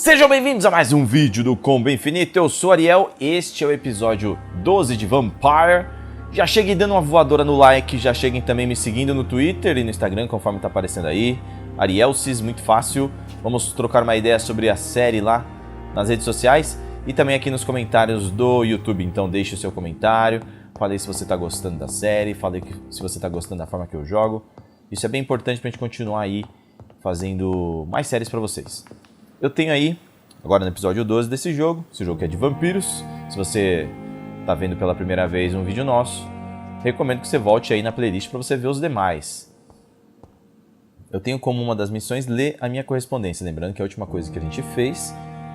Sejam bem-vindos a mais um vídeo do Combo Infinito, eu sou ARIEL, este é o episódio 12 de Vampyr. Já cheguem dando uma voadora no like, já cheguem também me seguindo no Twitter e no Instagram, conforme tá aparecendo aí. ARIELSIS, muito fácil. Vamos trocar uma ideia sobre a série lá nas redes sociais e também aqui nos comentários do YouTube. Então deixe o seu comentário, fale aí se você tá gostando da série, fale se você tá gostando da forma que eu jogo. Isso é bem importante pra gente continuar aí fazendo mais séries pra vocês. Eu tenho aí, agora no episódio 12 desse jogo, esse jogo que é de vampiros. Se você tá vendo pela primeira vez um vídeo nosso, recomendo que você volte aí na playlist para você ver os demais. Eu tenho como uma das missões ler a minha correspondência, lembrando que a última coisa que a gente fez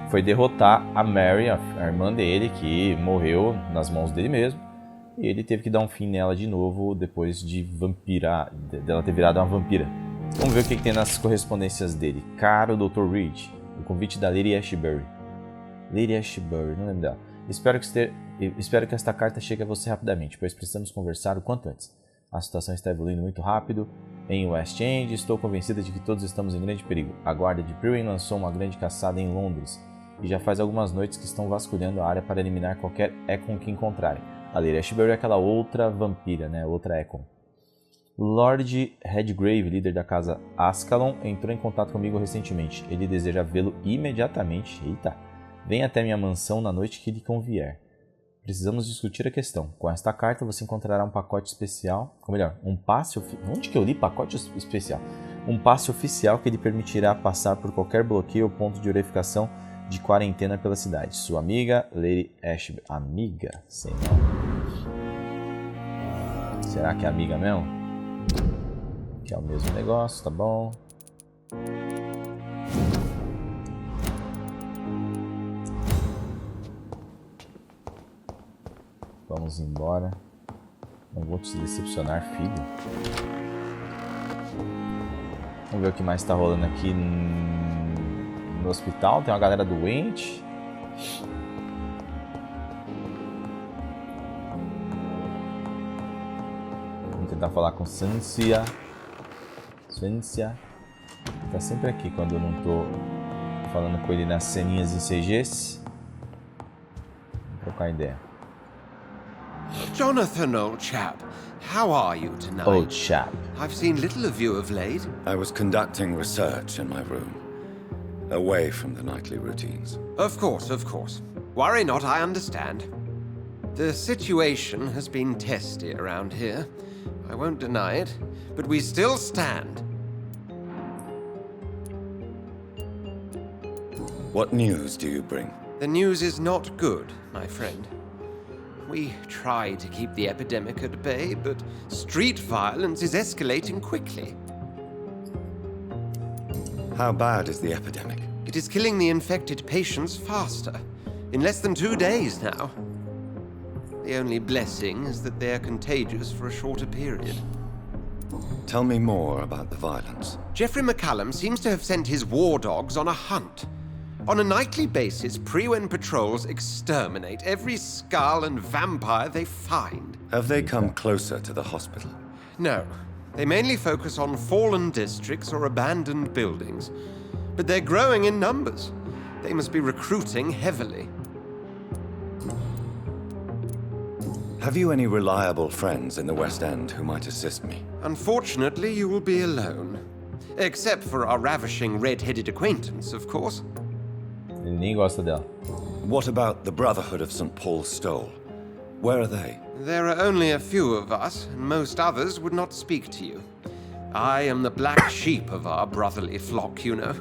foi derrotar a Mary, a irmã dele, que morreu nas mãos dele mesmo. E ele teve que dar um fim nela de novo depois de dela ter virado uma vampira. Vamos ver o que tem nas correspondências dele. Caro Dr. Reed, o convite da Lady Ashbury. Lady Ashbury, não lembro dela. Espero que esta carta chegue a você rapidamente, pois precisamos conversar o quanto antes. A situação está evoluindo muito rápido em West End e estou convencida de que todos estamos em grande perigo. A guarda de Pyrrhon lançou uma grande caçada em Londres e já faz algumas noites que estão vasculhando a área para eliminar qualquer Econ que encontrarem. A Lady Ashbury é aquela outra vampira, né? Outra Econ. Lord Redgrave, líder da casa Ascalon, entrou em contato comigo recentemente. Ele deseja vê-lo imediatamente. Eita! Venha até minha mansão na noite que lhe convier. Precisamos discutir a questão. Com esta carta você encontrará um pacote especial, ou melhor, um passe oficial. Onde que eu li pacote especial? Um passe oficial que lhe permitirá passar por qualquer bloqueio ou ponto de verificação de quarentena pela cidade. Sua amiga, Lady Ashbury. Amiga? Sei não. Será que é amiga mesmo? Que é o mesmo negócio, tá bom? Vamos embora. Não vou te decepcionar, filho. Vamos ver o que mais tá rolando aqui no hospital. Tem uma galera doente. Vamos tentar falar com Sência. Tá sempre aqui quando eu não tô falando com ele nas ceninhas em CGs. Vamos trocar ideia. Jonathan, old chap, how are you tonight? Old chap. I've seen little of you of late. I was conducting research in my room, away from the nightly routines. Of course. Worry not, I understand. The situation has been testy around here. I won't deny it, but we still stand. What news do you bring? The news is not good, my friend. We try to keep the epidemic at bay, but street violence is escalating quickly. How bad is the epidemic? It is killing the infected patients faster, in less than 2 days now. The only blessing is that they are contagious for a shorter period. Tell me more about the violence. Geoffrey McCallum seems to have sent his war dogs on a hunt. On a nightly basis, Prewen patrols exterminate every skull and vampire they find. Have they come closer to the hospital? No, they mainly focus on fallen districts or abandoned buildings. But they're growing in numbers. They must be recruiting heavily. Have you any reliable friends in the West End who might assist me? Unfortunately, you will be alone. Except for our ravishing red-headed acquaintance, of course. Ele nem gosta dela. What about the Brotherhood of St. Paul's Stole? Where are they? There are only a few of us, and most others would not speak to you. I am the black sheep of our brotherly flock, you know.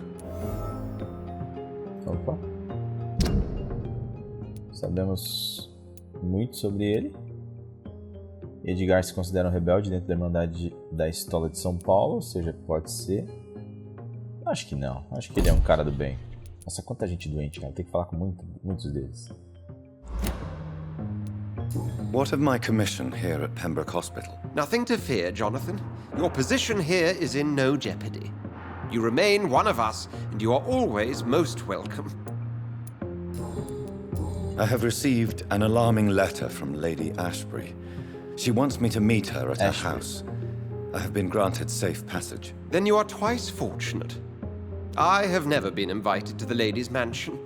Opa. Sabemos muito sobre ele. Edgar se considera um rebelde dentro da Irmandade da Estola de São Paulo, ou seja, pode ser. Acho que não. Acho que ele é um cara do bem. Nossa, quanta gente doente, cara. Tem que falar com muitos deles. What of my commission here at Pembroke Hospital? Nothing to fear, Jonathan. Your position here is in no jeopardy. You remain one of us, and you are always most welcome. I have received an alarming letter from Lady Ashbury. She wants me to meet her at her house. I have been granted safe passage. Then you are twice fortunate. I have never been invited to the ladies' mansion.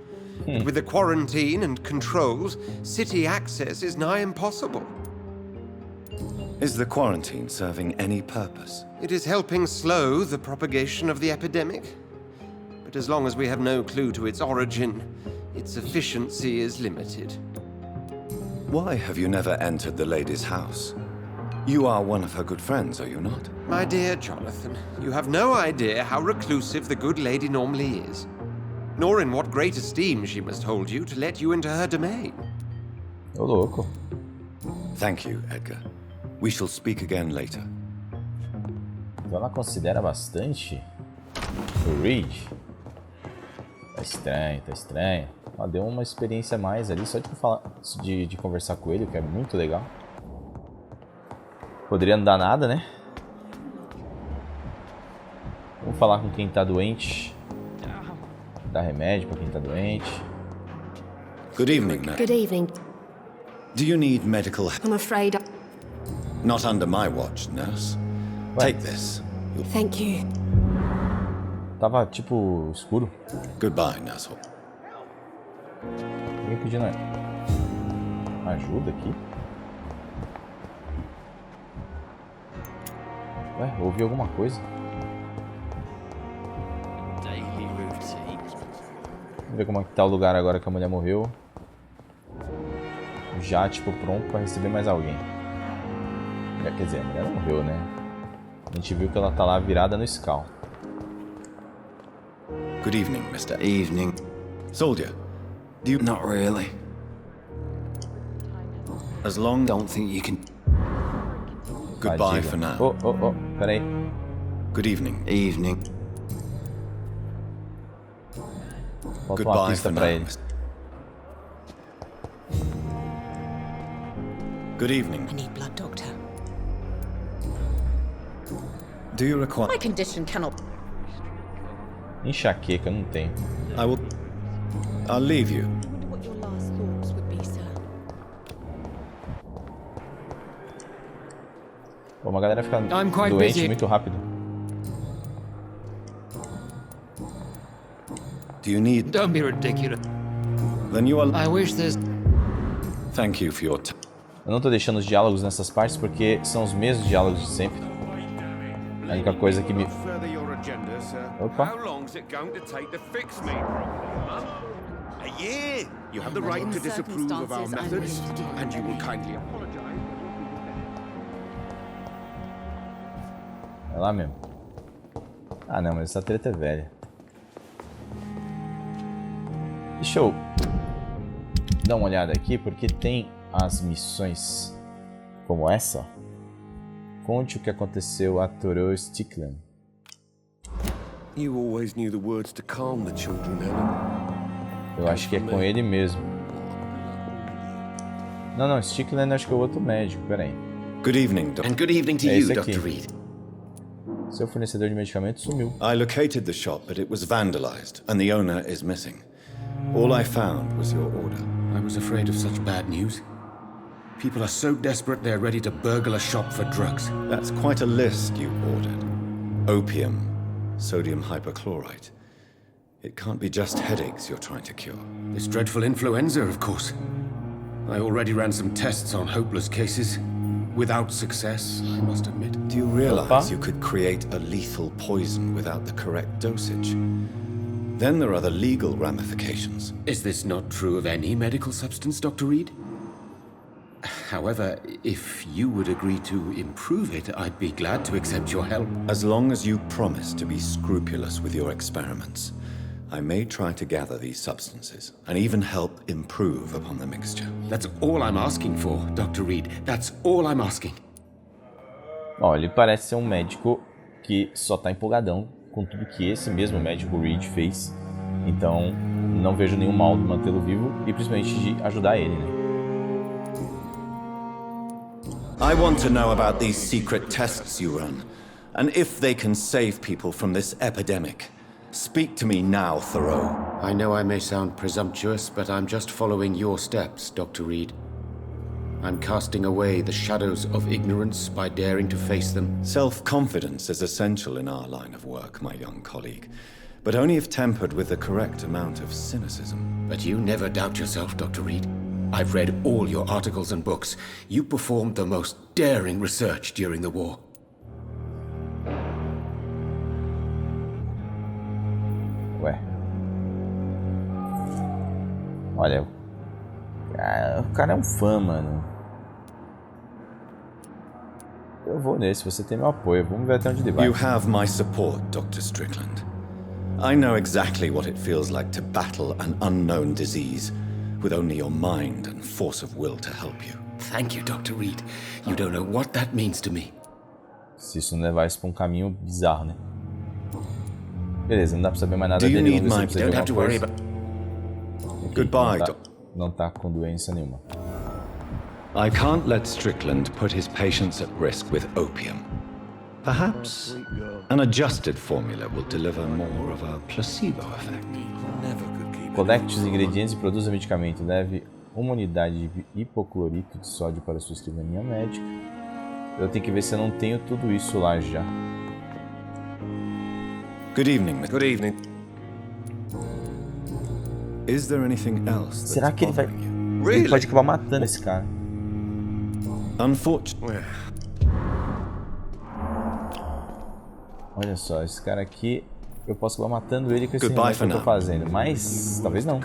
And with the quarantine and controls, city access is nigh impossible. Is the quarantine serving any purpose? It is helping slow the propagation of the epidemic. But as long as we have no clue to its origin, its efficiency is limited. Why have you never entered the lady's house? You are one of her good friends, are you not? My dear Jonathan, you have no idea how reclusive the good lady normally is, nor in what great esteem she must hold you to let you into her domain. Ô louco. Thank you, Edgar. We shall speak again later. Então ela considera bastante o Reed. Tá estranho, tá estranho. Ela deu uma experiência a mais ali só de conversar com ele, o que é muito legal. Poderia não dar nada, né? Vamos falar com quem tá doente. Dar remédio pra quem tá doente. Good evening, ma'am. Good evening. Do you need medical help? I'm afraid Not under my watch, nurse. Take this. Thank you. Tava tipo escuro. Goodbye, nurse. Ninguém pedindo ajuda aqui. Ué, ouvi alguma coisa? Vamos ver como é que tá o lugar agora que a mulher morreu. Já, tipo, pronto pra receber mais alguém. Quer dizer, a mulher não morreu, né? A gente viu que ela tá lá virada no scal. Good evening, Mr. Evening. Soldier, do you... Not really. As long... Don't think you can... Goodbye Fadiga. for now. Oh, peraí. Good evening. Evening. Falta uma Goodbye pista for pra now, ele. Mr. Good evening. I need blood, doctor. Do you require... My condition cannot. Enxaqueca, não tem. I'll leave you. I wonder what your last thoughts would be, sir. Pô, uma galera fica I'm quite doente busy. muito rápido. Do you need... Don't be ridiculous. Then you are... I wish there's... Thank you for your time. Eu não tô deixando os diálogos nessas partes porque são os mesmos diálogos de sempre. A única coisa que me... Opa. How long's it going to take to fix me properly, huh? A year! You have the right to disapprove of our methods, and you will kindly apologize. É lá mesmo. Ah não, mas essa treta é velha. Deixa eu dar uma olhada aqui porque tem as missões como essa. Conte o que aconteceu a Toro Stickland. You always knew the words to calm the children, Helen. Eu acho que é com ele mesmo. Não, Stickland acho que é o outro médico, peraí. Good evening, Doctor. And good evening to É you, esse aqui. Dr. Reed. Seu fornecedor de medicamentos sumiu. I located the shop, but it was vandalized, and the owner is missing. All I found was your order. I was afraid of such bad news. People are so desperate they're ready to burgle a shop for drugs. That's quite a list you ordered. Opium, sodium hypochlorite. It can't be just headaches you're trying to cure. This dreadful influenza, of course. I already ran some tests on hopeless cases. Without success, I must admit. Do you realize Opa. you could create a lethal poison without the correct dosage? Then there are the legal ramifications. Is this not true of any medical substance, Dr. Reed? However, if you would agree to improve it, I'd be glad to accept your help. As long as you promise to be scrupulous with your experiments, I may try to gather these substances and even help improve upon the mixture. That's all I'm asking for, Dr. Reed. That's all I'm asking. Ó, ele parece ser um médico que só tá empolgadão com tudo que esse mesmo médico Reed fez. Então, não vejo nenhum mal de mantê-lo vivo e principalmente de ajudar ele, né? I want to know about these secret tests you run, and if they can save people from this epidemic. Speak to me now, Thoreau. I know I may sound presumptuous, but I'm just following your steps, Dr. Reed. I'm casting away the shadows of ignorance by daring to face them. Self-confidence is essential in our line of work, my young colleague. but only if tempered with the correct amount of cynicism. But you never doubt yourself, Dr. Reed. I've read all your articles and books. You performed the most daring research during the war. Ué. Olha. O cara é um fã, mano. Eu vou nesse, você tem meu apoio. Vamos ver até onde ele vai. You have my support, Dr. Strickland. I know exactly what it feels like to battle an unknown disease with only your mind and force of will to help you. Thank you, Dr. Reed. You don't know what that means to me. Se isso não levar isso pra um caminho bizarro, né? Beleza, não dá pra saber mais nada Do you dele. need Vamos ver my... se Don't precisa de have alguma to worry coisa. about... Goodbye, Não tá com doença nenhuma. I can't let Strickland put his patients at risk with opium. Perhaps an adjusted formula will deliver more of a placebo effect. Colecte os ingredientes e produza medicamento. Leve uma unidade de hipoclorito de sódio para sua escrivaninha médica. Eu tenho que ver se eu não tenho tudo isso lá já. Good evening, Mr. Good evening. Is there anything else that's Será que ele vai... bothering you? Ele pode acabar matando esse cara. Unfortunately... Olha só, esse cara aqui... Eu posso acabar matando ele com esse Goodbye remédio que eu tô for now. fazendo. Mas... talvez não.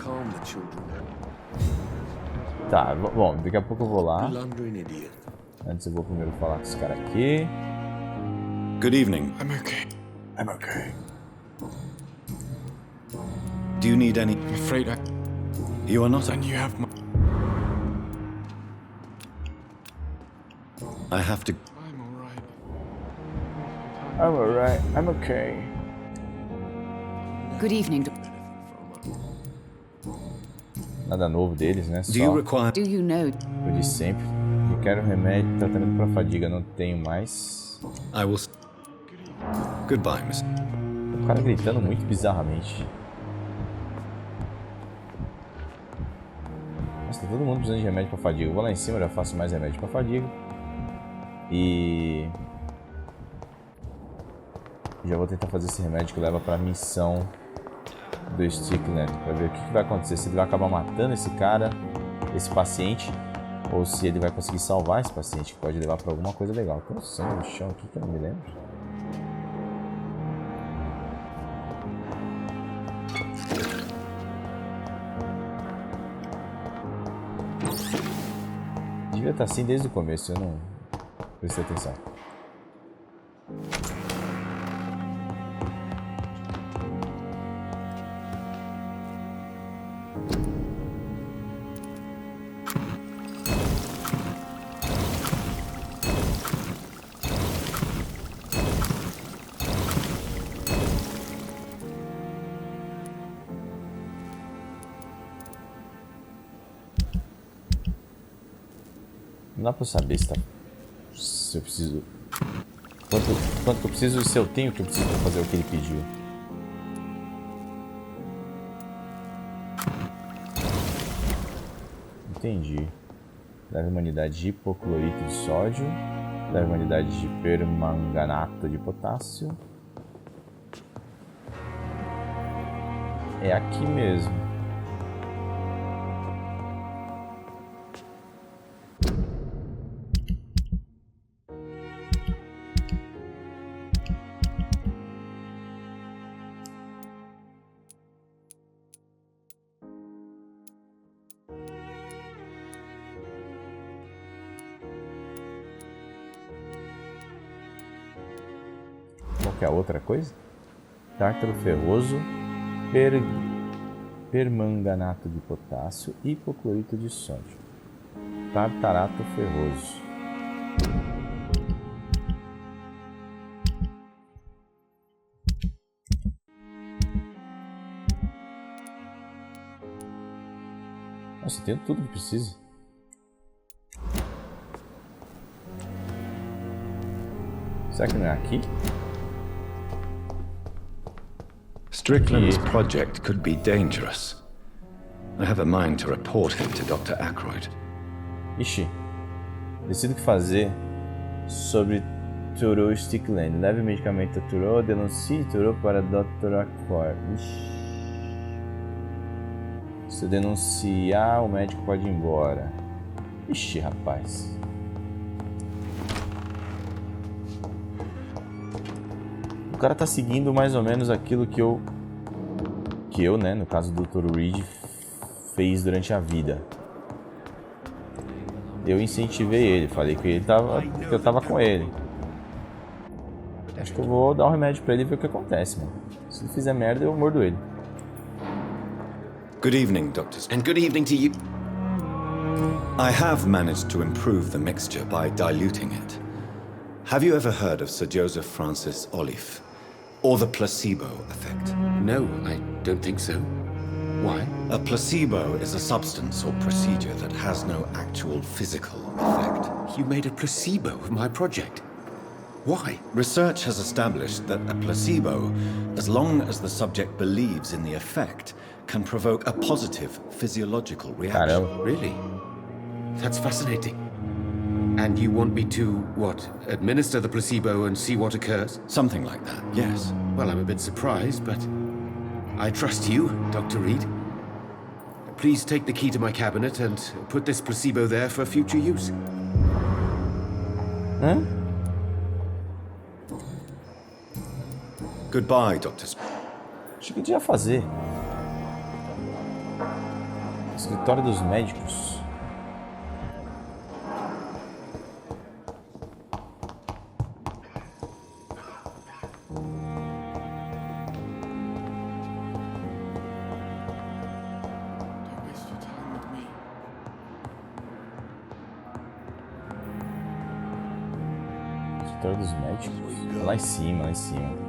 Tá, bom, daqui a pouco eu vou lá. Antes eu vou primeiro falar com esse cara aqui. Good evening. I'm okay. I'm okay. Do you need any... I'm afraid You are not... and you have my... I have to... I'm alright. I'm alright, I'm okay. Good evening. Nada novo deles, né? Do you Só require... Do you know? o de sempre. Requero remédio, tratamento para fadiga. Não tenho mais. I will... Goodbye, Miss... O cara gritando muito bizarramente. Nossa, tá todo mundo precisando de remédio para fadiga. Eu vou lá em cima, já faço mais remédio para fadiga. E... já vou tentar fazer esse remédio que leva pra missão do Strickland. Pra ver o que vai acontecer. Se ele vai acabar matando esse cara, esse paciente. Ou se ele vai conseguir salvar esse paciente, que pode levar pra alguma coisa legal. Tem um sangue no chão aqui que eu não me lembro. Devia estar assim desde o começo, eu não prestei atenção. Não dá pra saber se eu preciso... Quanto que eu preciso e se eu tenho o que eu preciso pra fazer o que ele pediu. Entendi. Leve uma unidade de hipoclorito de sódio. Leve uma unidade de permanganato de potássio. É aqui mesmo. Qual que é a outra coisa? Tártaro ferroso, permanganato de potássio e hipoclorito de sódio. Tartarato ferroso. Nossa, eu tenho tudo que precisa. Será que não é aqui? Strickland's project could be dangerous. I have a mind to report him to Dr. Aykroyd. Ixi. Decido o que fazer sobre Turou Stickland. Leve o medicamento a Turou, denuncie Turou para Dr. Accord. Se eu denunciar, o médico pode ir embora. Ixi, rapaz. O cara tá seguindo mais ou menos aquilo que eu, né, no caso do Dr. Reed, fez durante a vida. Eu incentivei ele, falei que eu tava com ele. Acho que eu vou dar um remédio pra ele e ver o que acontece, mano. Se ele fizer merda, eu mordo ele. Good evening, doctors. And good evening to you. I have managed to improve the mixture by diluting it. Have you ever heard of Sir Joseph Francis Olive? Or the placebo effect? No, I don't think so. Why? A placebo is a substance or procedure that has no actual physical effect. You made a placebo of my project. Why? Research has established that a placebo, as long as the subject believes in the effect, can provoke a positive physiological reaction. Caramba. Really? That's fascinating. And you want me to, what, administer the placebo and see what occurs? Something like that, yes. Well, I'm a bit surprised, but I trust you, Dr. Reed. Please take the key to my cabinet and put this placebo there for future use. Hã? Goodbye, doctors. Acho que eu devia fazer. Escritório dos médicos. Escritório dos médicos. Lá em cima, lá em cima.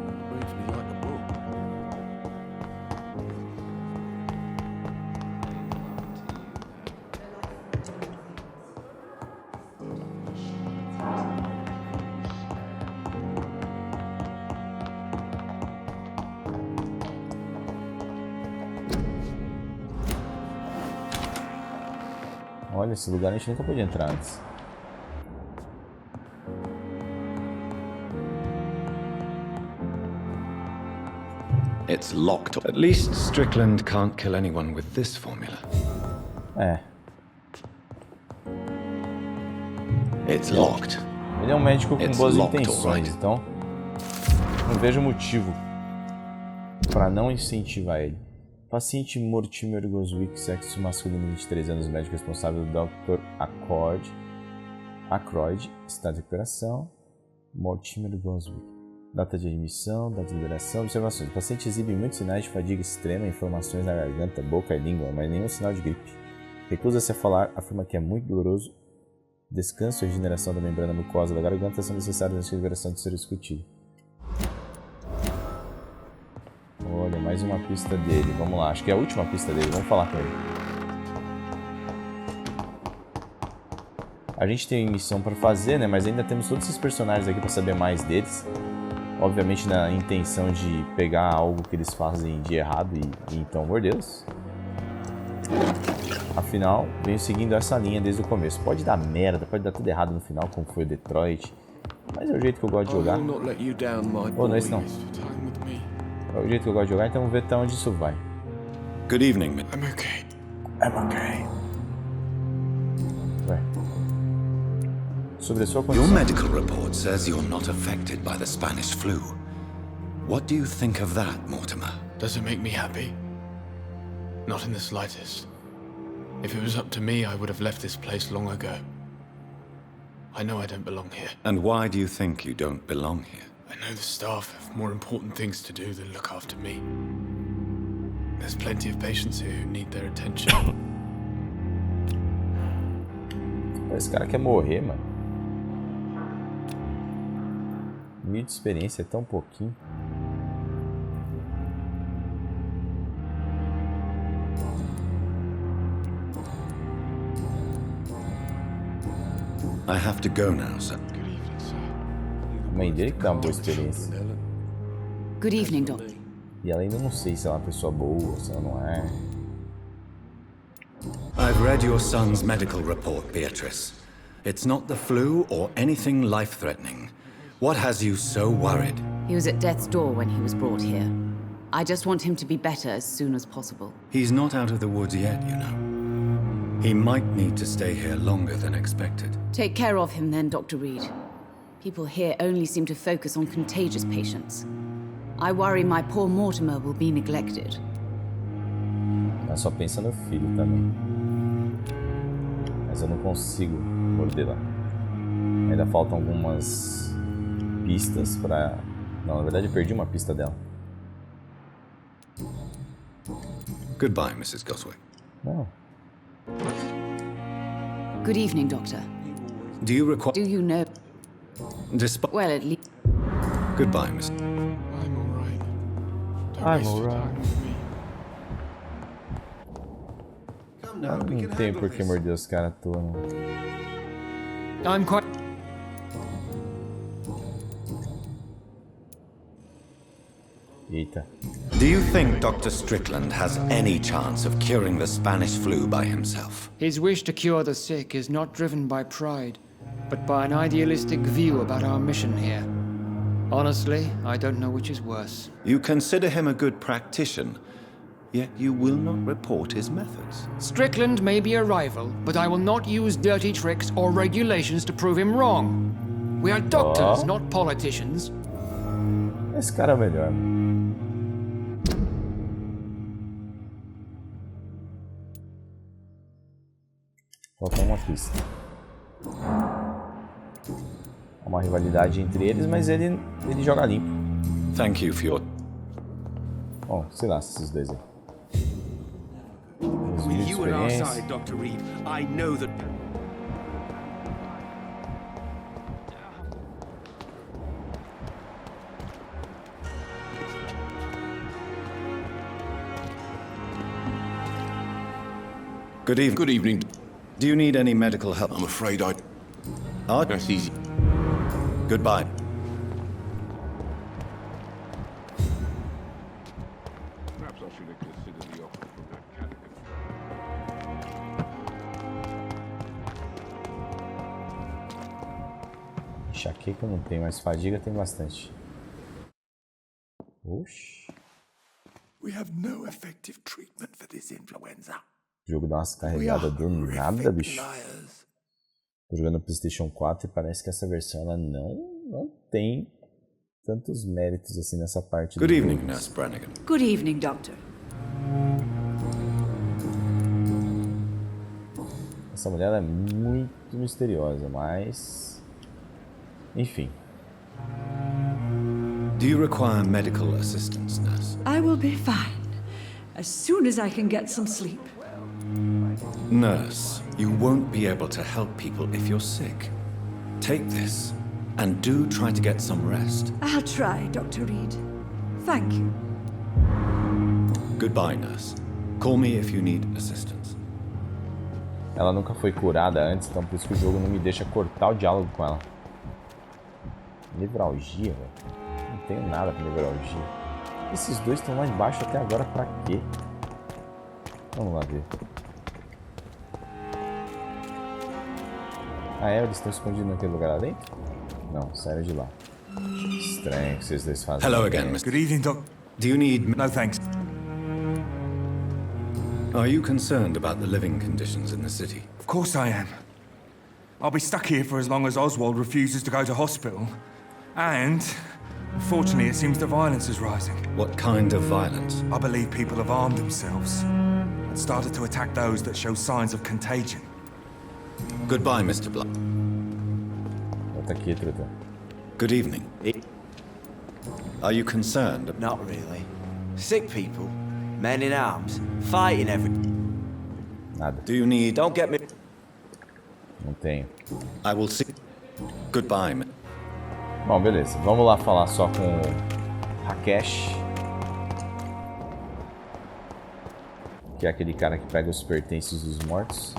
Olha, esse lugar a gente nunca podia entrar antes. It's locked. At least Strickland can't kill anyone with this formula. É. It's locked. Ele é um médico com It's boas locked, intenções, alright. então não vejo motivo para não incentivar ele. Paciente Mortimer Goswick, sexo masculino, 23 anos, médico responsável do Dr. Ackroyd, estado de recuperação. Mortimer Goswick. Data de admissão, data de liberação, observações. O paciente exibe muitos sinais de fadiga extrema, inflamações na garganta, boca e língua, mas nenhum sinal de gripe. Recusa-se a falar, afirma que é muito doloroso. Descanso e regeneração da membrana mucosa da garganta são necessários antes de liberação de ser discutido. Olha, mais uma pista dele. Vamos lá, acho que é a última pista dele. Vamos falar com ele. A gente tem missão para fazer, né? Mas ainda temos todos esses personagens aqui para saber mais deles. Obviamente na intenção de pegar algo que eles fazem de errado e então mordê-los. Afinal, venho seguindo essa linha desde o começo. Pode dar merda, pode dar tudo errado no final, como foi o Detroit. Mas é o jeito que eu gosto de jogar. Ou não é isso não. É o jeito que eu gosto de jogar, então vamos ver até onde isso vai. Good evening, I'm okay. I'm okay. Vai. Sobre a sua Your condição. medical report says you're not affected by the Spanish flu. What do you think of that, Mortimer? Does it make me happy? Not in the slightest. If it was up to me, I would have left this place long ago. I know I don't belong here. And why do you think you don't belong here? I know the staff have more important things to do than look after me. There's plenty of patients here who need their attention. Esse cara quer morrer, mano. 1000 de experiência é tão pouquinho. I have to go now, sir. A mãe dele que dá uma boa experiência. Good evening, Doctor. E ela ainda não sei se ela é uma pessoa boa, se ela não é. I've read your son's medical report, Beatrice. It's not the flu or anything life-threatening. What has you so worried? He was at death's door when he was brought here. I just want him to be better as soon as possible. He's not out of the woods yet, you know. He might need to stay here longer than expected. Take care of him then, Dr. Reed. People here only seem to focus on contagious patients. I worry my poor Mortimer will be neglected. Ela só pensa no filho também. Mas eu não consigo morder lá. Ainda faltam algumas pistas pra... Não, na verdade eu perdi uma pista dela. Goodbye, Mrs. Goswick. Não. Good evening, Doctor. Do you require... Do you know... Despite... Well, at least... Goodbye, Miss... I'm alright. Don't I'm waste your alright. time with me. Não tem por que morder os caras à toa, não. I'm quite... Eita. Do you think Dr. Strickland has any chance of curing the Spanish flu by himself? His wish to cure the sick is not driven by pride, but by an idealistic view about our mission here. Honestly, I don't know which is worse. You consider him a good practitioner, yet you will not report his methods. Strickland may be a rival, but I will not use dirty tricks or regulations to prove him wrong. We are doctors, not politicians. Esse cara é o melhor. Falta uma pista. Há uma rivalidade entre eles, mas ele joga limpo. Thank you for your... Bom, sei lá, esses dois aí. With you on our side, Dr. Reed, I know that... Good evening. Good evening. Do you need any medical help? I'm afraid I... Oh, That's easy. goodbye. Perhaps I should have considered the offer from that candidate. Enxaqueca não tem, mas fadiga tem bastante. Oxi. We have no effective treatment for this influenza. O jogo dá umas carregadas do nada, bicho. Tô jogando no PlayStation 4 e parece que essa versão ela não tem tantos méritos assim nessa parte. Good evening, Nurse Brannigan. Good evening, Doctor. Essa mulher ela é muito misteriosa, mas... Enfim. Do you require medical assistance, nurse? I will be fine as soon as I can get some sleep. Nurse, you won't be able to help people if you're sick. Take this, and do try to get some rest. I'll try, Dr. Reed. Thank you. Goodbye, nurse. Call me if you need assistance. Ela nunca foi curada antes, então por isso que o jogo não me deixa cortar o diálogo com ela. Nevralgia, velho. Não tenho nada pra nevralgia. Esses dois estão lá embaixo até agora pra quê? Vamos lá ver. Ah é? Eles estão escondidos naquele lugar lá dentro? Não, saíram de lá. Estranho que vocês dois fazem. Hello again, Mr. Good evening, Doc. Do you need... No thanks. Are you concerned about the living conditions in the city? Of course I am. I'll be stuck here for as long as Oswald refuses to go to hospital. And, unfortunately, it seems the violence is rising. What kind of violence? I believe people have armed themselves and started to attack those that show signs of contagion. Goodbye, Mr. Blunt. Volta aqui, truta. Good evening. Are you concerned? Not really. Sick people, men in arms, fighting every... Nada. Do you need... Don't get me... Não tenho. I will see... Goodbye, ma... Bom, beleza. Vamos lá falar só com o Rakesh. Que é aquele cara que pega os pertences dos mortos.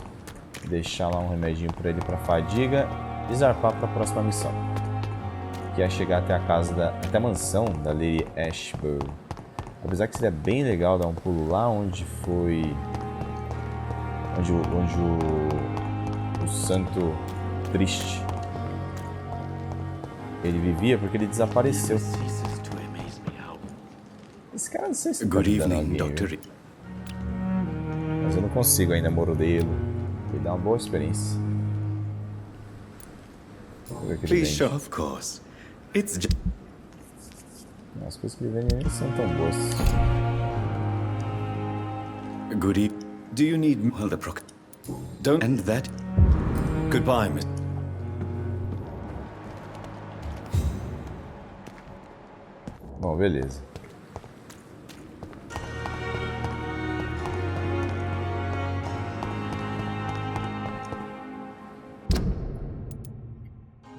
Deixar lá um remedinho pra ele pra fadiga. E zarpar pra próxima missão. Que é chegar até a casa até a mansão da Lady Ashburn. Apesar que seria bem legal dar um pulo lá onde foi... Onde o santo triste ele vivia porque ele desapareceu. Esse cara não sei se Good evening, Dr. Mas eu não consigo ainda mordê-lo. Ele dá uma boa experiência. Please show, of course. It's just... As coisas que ele vende nem são tão boas. Good evening. Do you need Helderprock? Don't end that. Goodbye, Miss. Bom, beleza.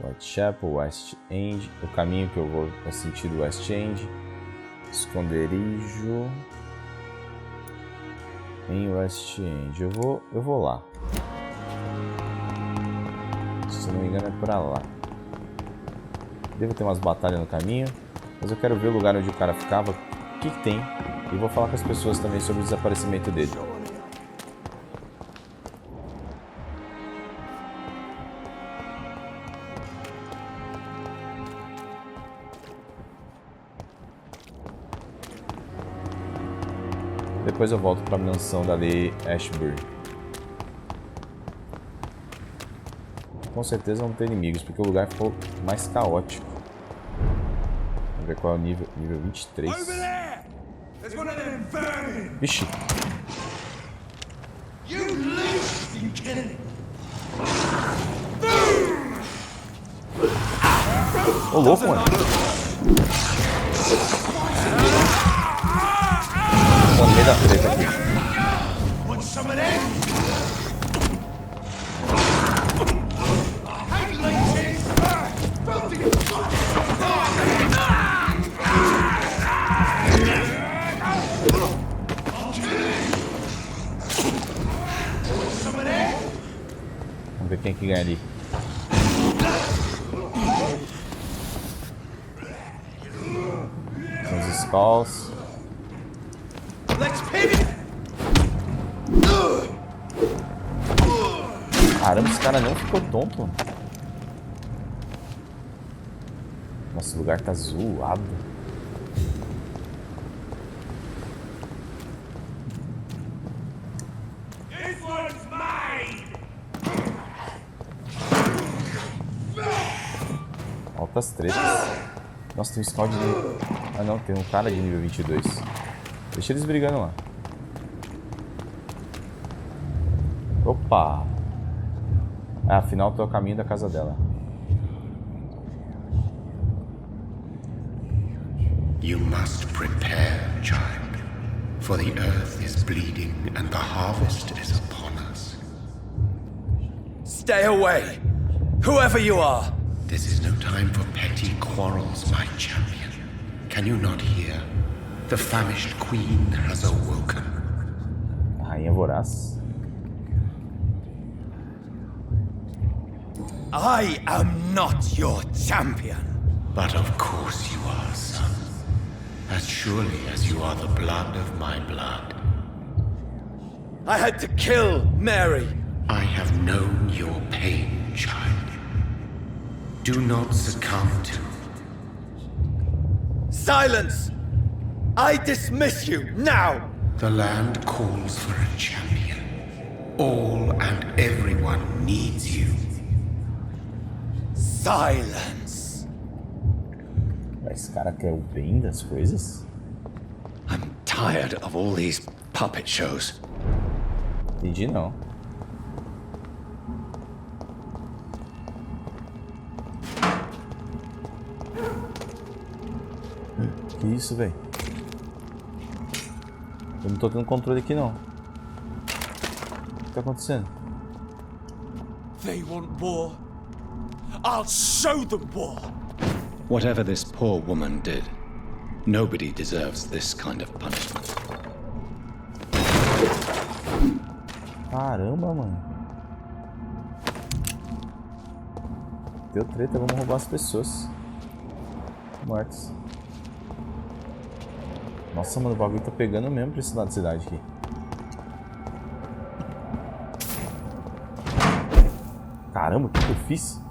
Whitechapel, West End. O caminho que eu vou é sentido West End. Esconderijo em West End. Eu vou lá. Se não me engano é pra lá. Devo ter umas batalhas no caminho, mas eu quero ver o lugar onde o cara ficava, o que tem, e vou falar com as pessoas também sobre o desaparecimento dele. Depois eu volto para a mansão da Lei Ashbury. Com certeza vão ter inimigos, porque o lugar ficou mais caótico. Vamos ver qual é o nível. Nível 23. Vixe. Ô louco, mano. Tô no meio da treta aqui. Vamos ver quem que ganha ali. São os Skulls. Caramba, esse cara não ficou tonto. Nossa, o lugar tá zoado. Altas tretas. Nossa, tem um Skull de nível... Ah não, tem um cara de nível 22. Deixa eles brigando lá. Opa! Ah, afinal tô a caminho da casa dela. You must prepare, child, for the earth is bleeding and the harvest is upon us. Stay away, whoever you are. This is no time for petty quarrels, my champion. Can you not hear? The famished queen has awoken. Rainha voraz. I am not your champion. But of course you are, son. As surely as you are the blood of my blood. I had to kill Mary. I have known your pain, child. Do not succumb to... Silence! I dismiss you, now! The land calls for a champion. All and everyone needs you. Silence! Esse cara quer o bem das coisas? I'm tired of all these puppet shows. Entendi não. Que isso, velho? Eu não tô tendo controle aqui não. O que tá acontecendo? They want war. I'll show them war. Whatever this poor woman did, nobody deserves this kind of punishment. Caramba, mano. Deu treta, vamos roubar as pessoas. Mortos. Nossa, mano, o bagulho tá pegando mesmo pra esse lado da cidade aqui. Caramba, o que eu fiz?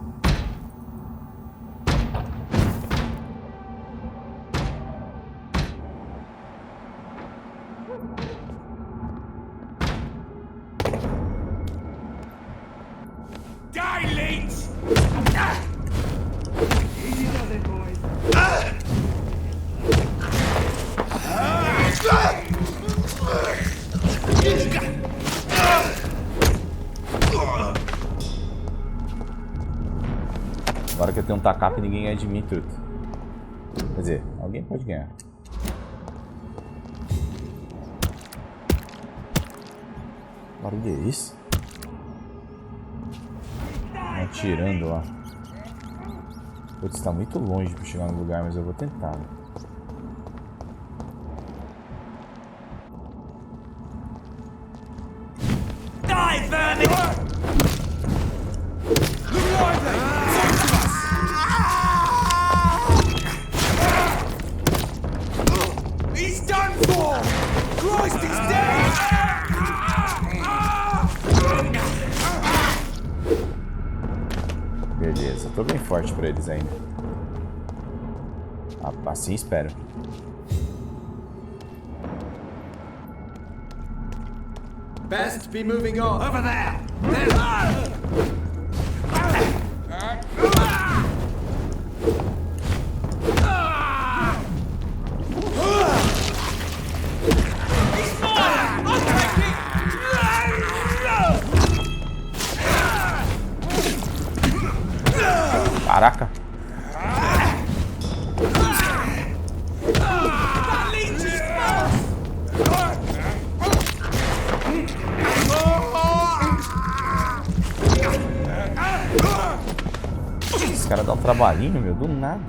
juntar capa e ninguém ganha de mim, truta. Quer dizer, alguém pode ganhar. Que barulho é esse? Atirando lá. Putz, tá muito longe pra chegar no lugar, mas eu vou tentar. Die, vermin! He's done for! Christ, he's dead! Beleza, tô bem forte pra eles ainda. Assim espero. Best be moving on. Over there! Caraca. Esse cara dá um trabalhinho, meu, do nada.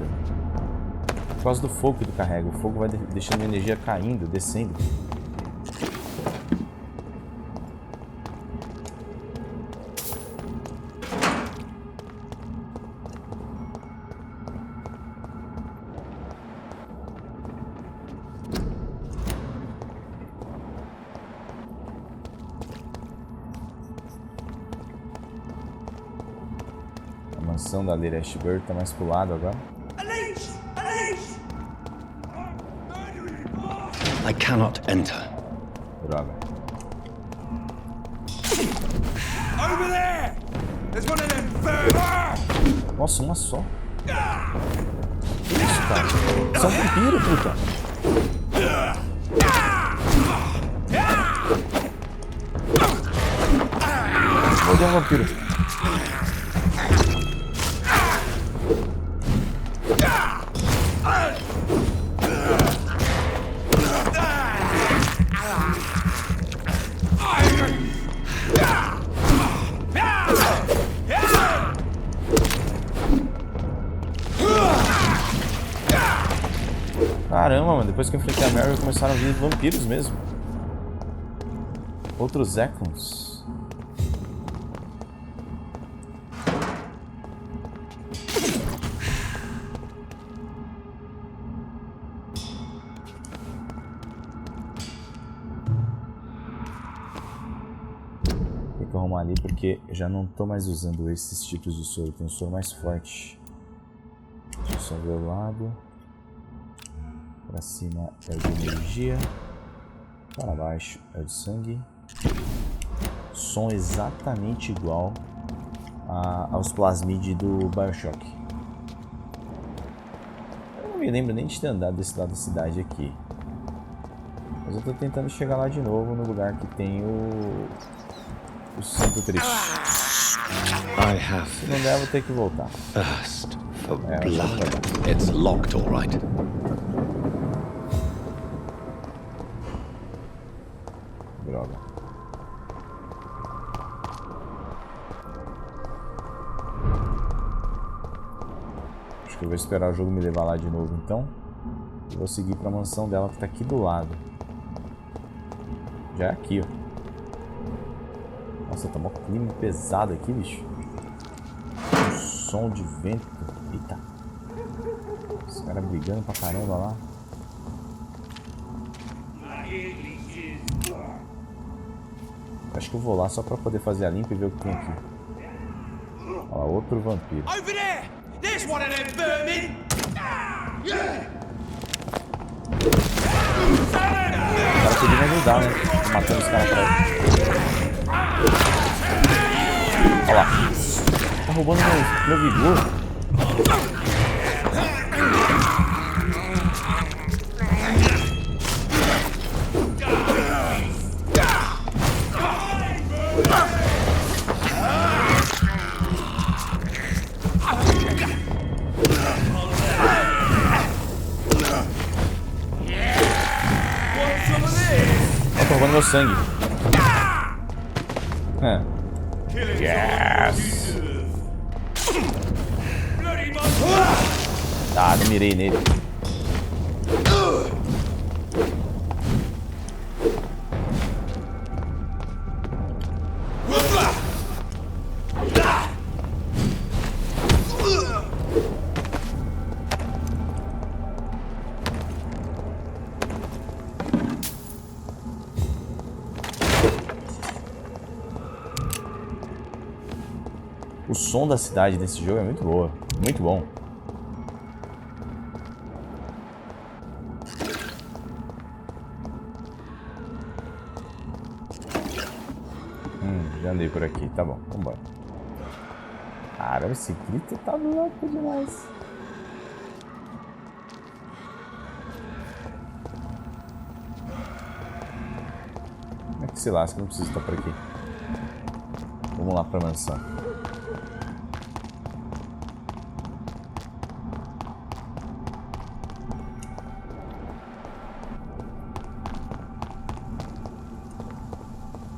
Por causa do fogo que ele carrega. O fogo vai deixando a energia caindo, descendo. A mansão da Lady Ashburn tá mais pro lado agora. I cannot enter. Droga. Over there! There's one of them vermin! Nossa, uma só. Que isso, cara? Isso é um vampiro, puta. Mordeu um vampiro. Caramba, mano, depois que eu enfrentei a Mary, começaram a vir vampiros mesmo. Outros Econs. Tem que arrumar ali porque eu já não tô mais usando esses tipos de soro. Tem um soro mais forte. Deixa eu só ver o lado. Para cima é o de energia, para baixo é o de sangue. Som exatamente igual aos plasmid do BioShock. Eu não me lembro nem de ter andado desse lado da cidade aqui. Mas eu estou tentando chegar lá de novo no lugar que tem o santo triste. Se não der, eu vou ter que voltar. Thirst for blood. It's locked, all right. Droga. Acho que eu vou esperar o jogo me levar lá de novo então. E vou seguir pra mansão dela que tá aqui do lado. Já é aqui, ó. Nossa, tá mó clima pesado aqui, bicho. Um som de vento. Eita. Os caras brigando pra caramba lá. Acho que eu vou lá só pra poder fazer a limpa e ver o que tem aqui. Olha lá, outro vampiro. Over there! There's one of them vermin! O cara podia me ajudar, né? Matando os caras pra ele. Olha lá. Tá roubando meu vigor. jogou no meu sangue. Yes! Ah, não mirei nele. O som da cidade desse jogo é muito boa, muito bom. Já andei por aqui, tá bom, vambora. Caramba, esse grito tá louco demais. Como é que se lasca? Não preciso estar por aqui. Vamos lá pra mansão.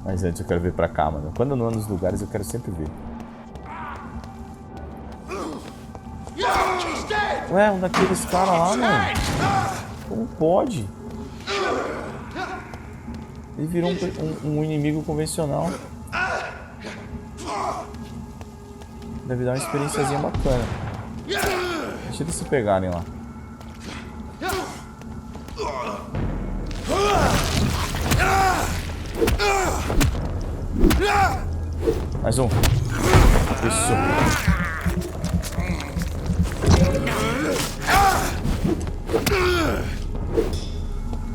Mas antes eu quero ver pra cá, mano. Quando eu não ando nos lugares, eu quero sempre ver. Ué, um daqueles caras lá, mano. Como pode? Ele virou um inimigo convencional. Deve dar uma experiênciazinha bacana. Deixa eles se pegarem lá. Mais um. Isso.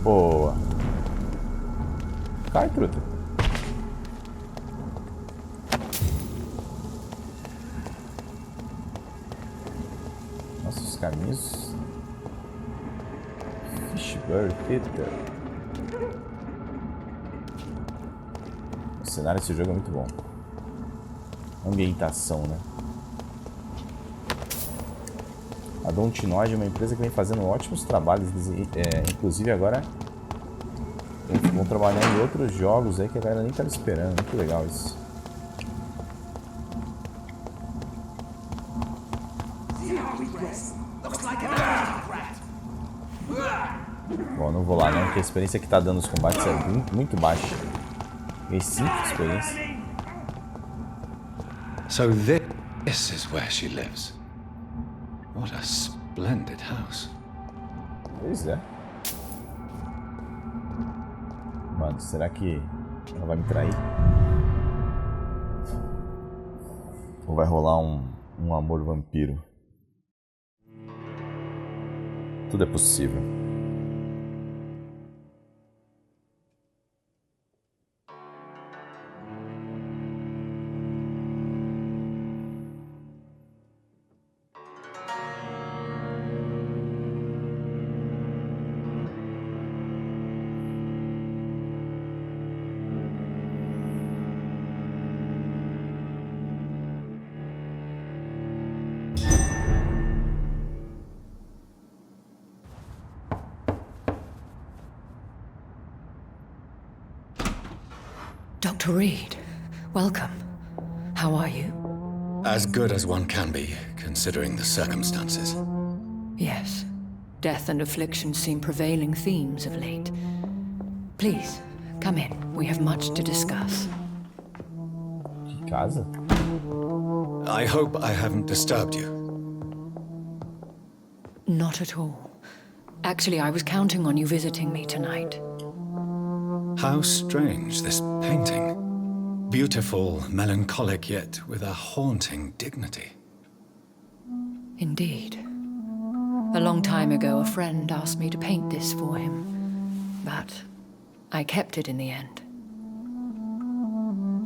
Boa. Cai, truta. Nossa, os caminhos. Fishburg, Peter. O cenário desse jogo é muito bom. Ambientação, né? A Dontnod é uma empresa que vem fazendo ótimos trabalhos. Inclusive agora vão trabalhar em outros jogos aí que a galera nem estava esperando. Muito legal isso. Bom, não vou lá não, porque a experiência que tá dando os combates é muito baixa. Ganhei 5 de experiência. So this is where she lives. What a splendid house. Pois é. Mano, será que ela vai me trair? Ou vai rolar um amor vampiro? Tudo é possível. Dr. Reed, welcome. How are you? As good as one can be, considering the circumstances. Yes. Death and affliction seem prevailing themes of late. Please, come in. We have much to discuss. Casa? I hope I haven't disturbed you. Not at all. Actually, I was counting on you visiting me tonight. How strange, this painting. Beautiful, melancholic, yet with a haunting dignity. Indeed. A long time ago, a friend asked me to paint this for him, but I kept it in the end.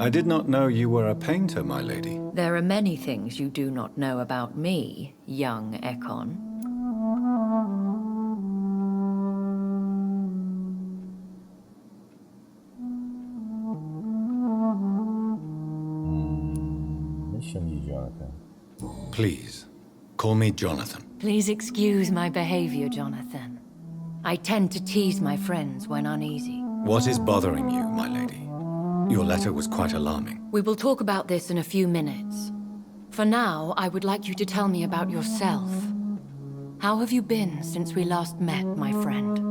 I did not know you were a painter, my lady. There are many things you do not know about me, young Ekon. Please, call me Jonathan. Please excuse my behavior, Jonathan. I tend to tease my friends when uneasy. What is bothering you, my lady? Your letter was quite alarming. We will talk about this in a few minutes. For now, I would like you to tell me about yourself. How have you been since we last met, my friend?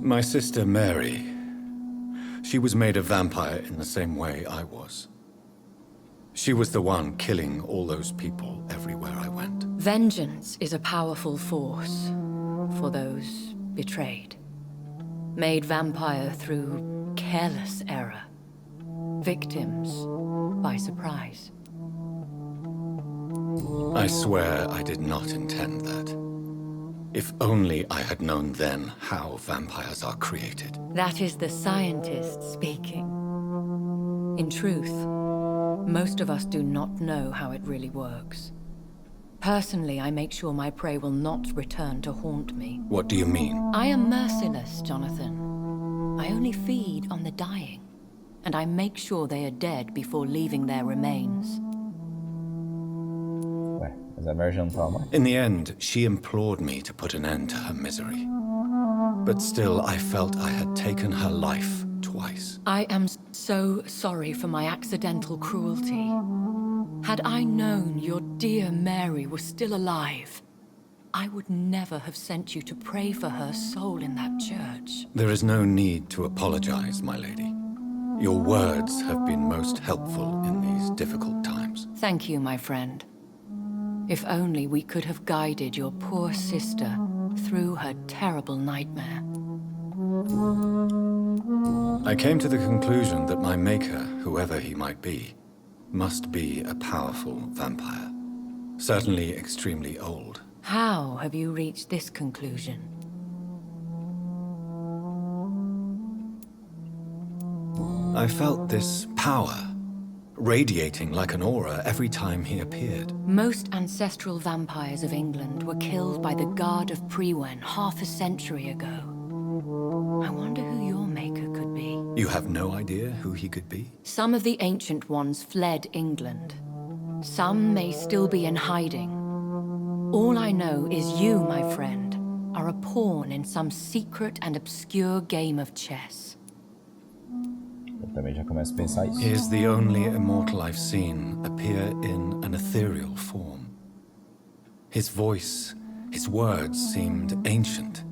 My sister Mary. She was made a vampire in the same way I was. She was the one killing all those people everywhere I went. Vengeance is a powerful force for those betrayed. Made vampire through careless error. Victims by surprise. I swear I did not intend that. If only I had known then how vampires are created. That is the scientist speaking. In truth, most of us do not know how it really works. Personally, I make sure my prey will not return to haunt me. What do you mean? I am merciless, Jonathan. I only feed on the dying, and I make sure they are dead before leaving their remains. In the end, she implored me to put an end to her misery. But still, I felt I had taken her life twice. I am so sorry for my accidental cruelty. Had I known your dear Mary was still alive, I would never have sent you to pray for her soul in that church. There is no need to apologize, my lady. Your words have been most helpful in these difficult times. Thank you, my friend. If only we could have guided your poor sister through her terrible nightmare. I came to the conclusion that my maker, whoever he might be, must be a powerful vampire. Certainly extremely old. How have you reached this conclusion? I felt this power radiating like an aura every time he appeared. Most ancestral vampires of England were killed by the Guard of Prewen half a century ago. I wonder who your maker could be. You have no idea who he could be? Some of the ancient ones fled England. Some may still be in hiding. All I know is you, my friend, are a pawn in some secret and obscure game of chess. Também já começo a pensar isso. He is the only immortal I've seen appear in an ethereal form. His voice, his words seemed ancient.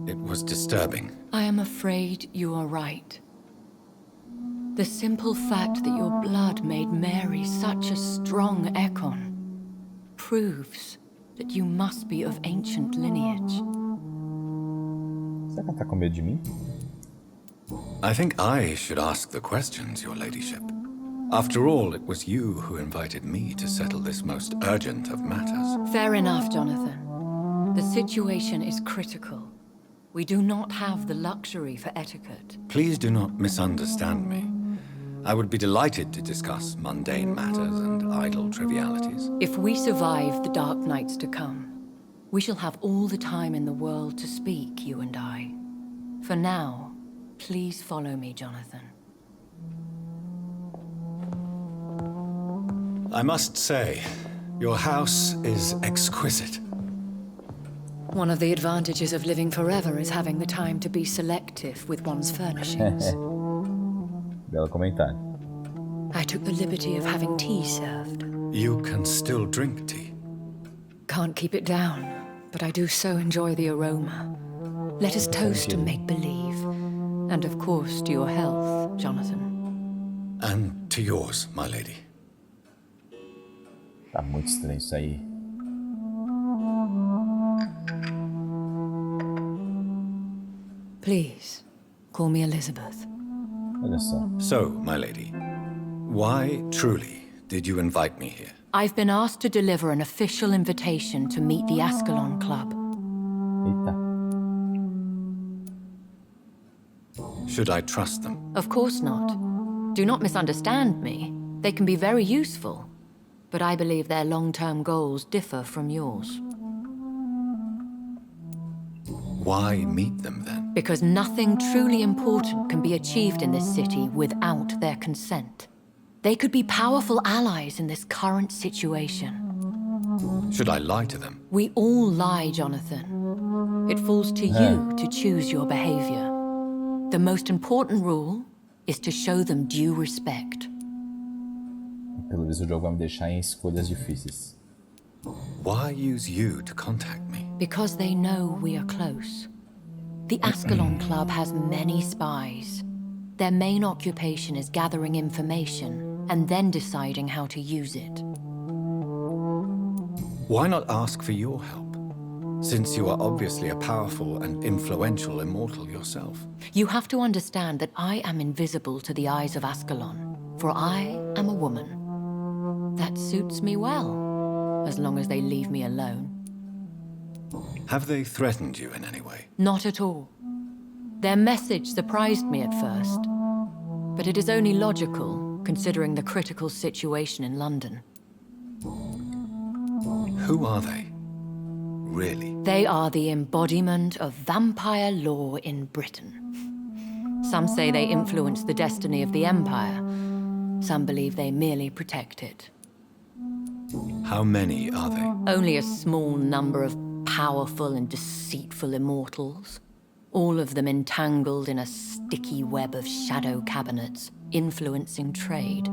It was disturbing. I am afraid you are right. The simple fact that your blood made Mary such a strong Ekon proves that you must be of ancient lineage. Será que ela tá com medo de mim? I think I should ask the questions, your ladyship. After all, it was you who invited me to settle this most urgent of matters. Fair enough, Jonathan. The situation is critical. We do not have the luxury for etiquette. Please do not misunderstand me. I would be delighted to discuss mundane matters and idle trivialities. If we survive the dark nights to come, we shall have all the time in the world to speak, you and I. For now, please follow me, Jonathan. I must say, your house is exquisite. One of the advantages of living forever is having the time to be selective with one's furnishings. Belo comentário. I took the liberty of having tea served. You can still drink tea. Can't keep it down, but I do so enjoy the aroma. Let us toast to make-believe. And of course, to your health, Jonathan. And to yours, my lady. Tá muito estranho isso aí. Please, call me Elizabeth. Olha só. So, my lady, why truly did you invite me here? I've been asked to deliver an official invitation to meet the Ascalon Club. Eita. Should I trust them? Of course not. Do not misunderstand me. They can be very useful, but I believe their long-term goals differ from yours. Why meet them then? Because nothing truly important can be achieved in this city without their consent. They could be powerful allies in this current situation. Should I lie to them? We all lie, Jonathan. It falls to you to choose your behavior. The most important rule is to show them due respect. Pelo visto o jogo vai me deixar em escolhas difíceis. Why use you to contact me? Because they know we are close. The Ascalon Club has many spies. Their main occupation is gathering information and then deciding how to use it. Why not ask for your help? Since you are obviously a powerful and influential immortal yourself. You have to understand that I am invisible to the eyes of Ascalon, for I am a woman. That suits me well, as long as they leave me alone. Have they threatened you in any way? Not at all. Their message surprised me at first, but it is only logical, considering the critical situation in London. Who are they? Really? They are the embodiment of vampire law in Britain. Some say they influence the destiny of the Empire. Some believe they merely protect it. How many are they? Only a small number of powerful and deceitful immortals. All of them entangled in a sticky web of shadow cabinets, influencing trade.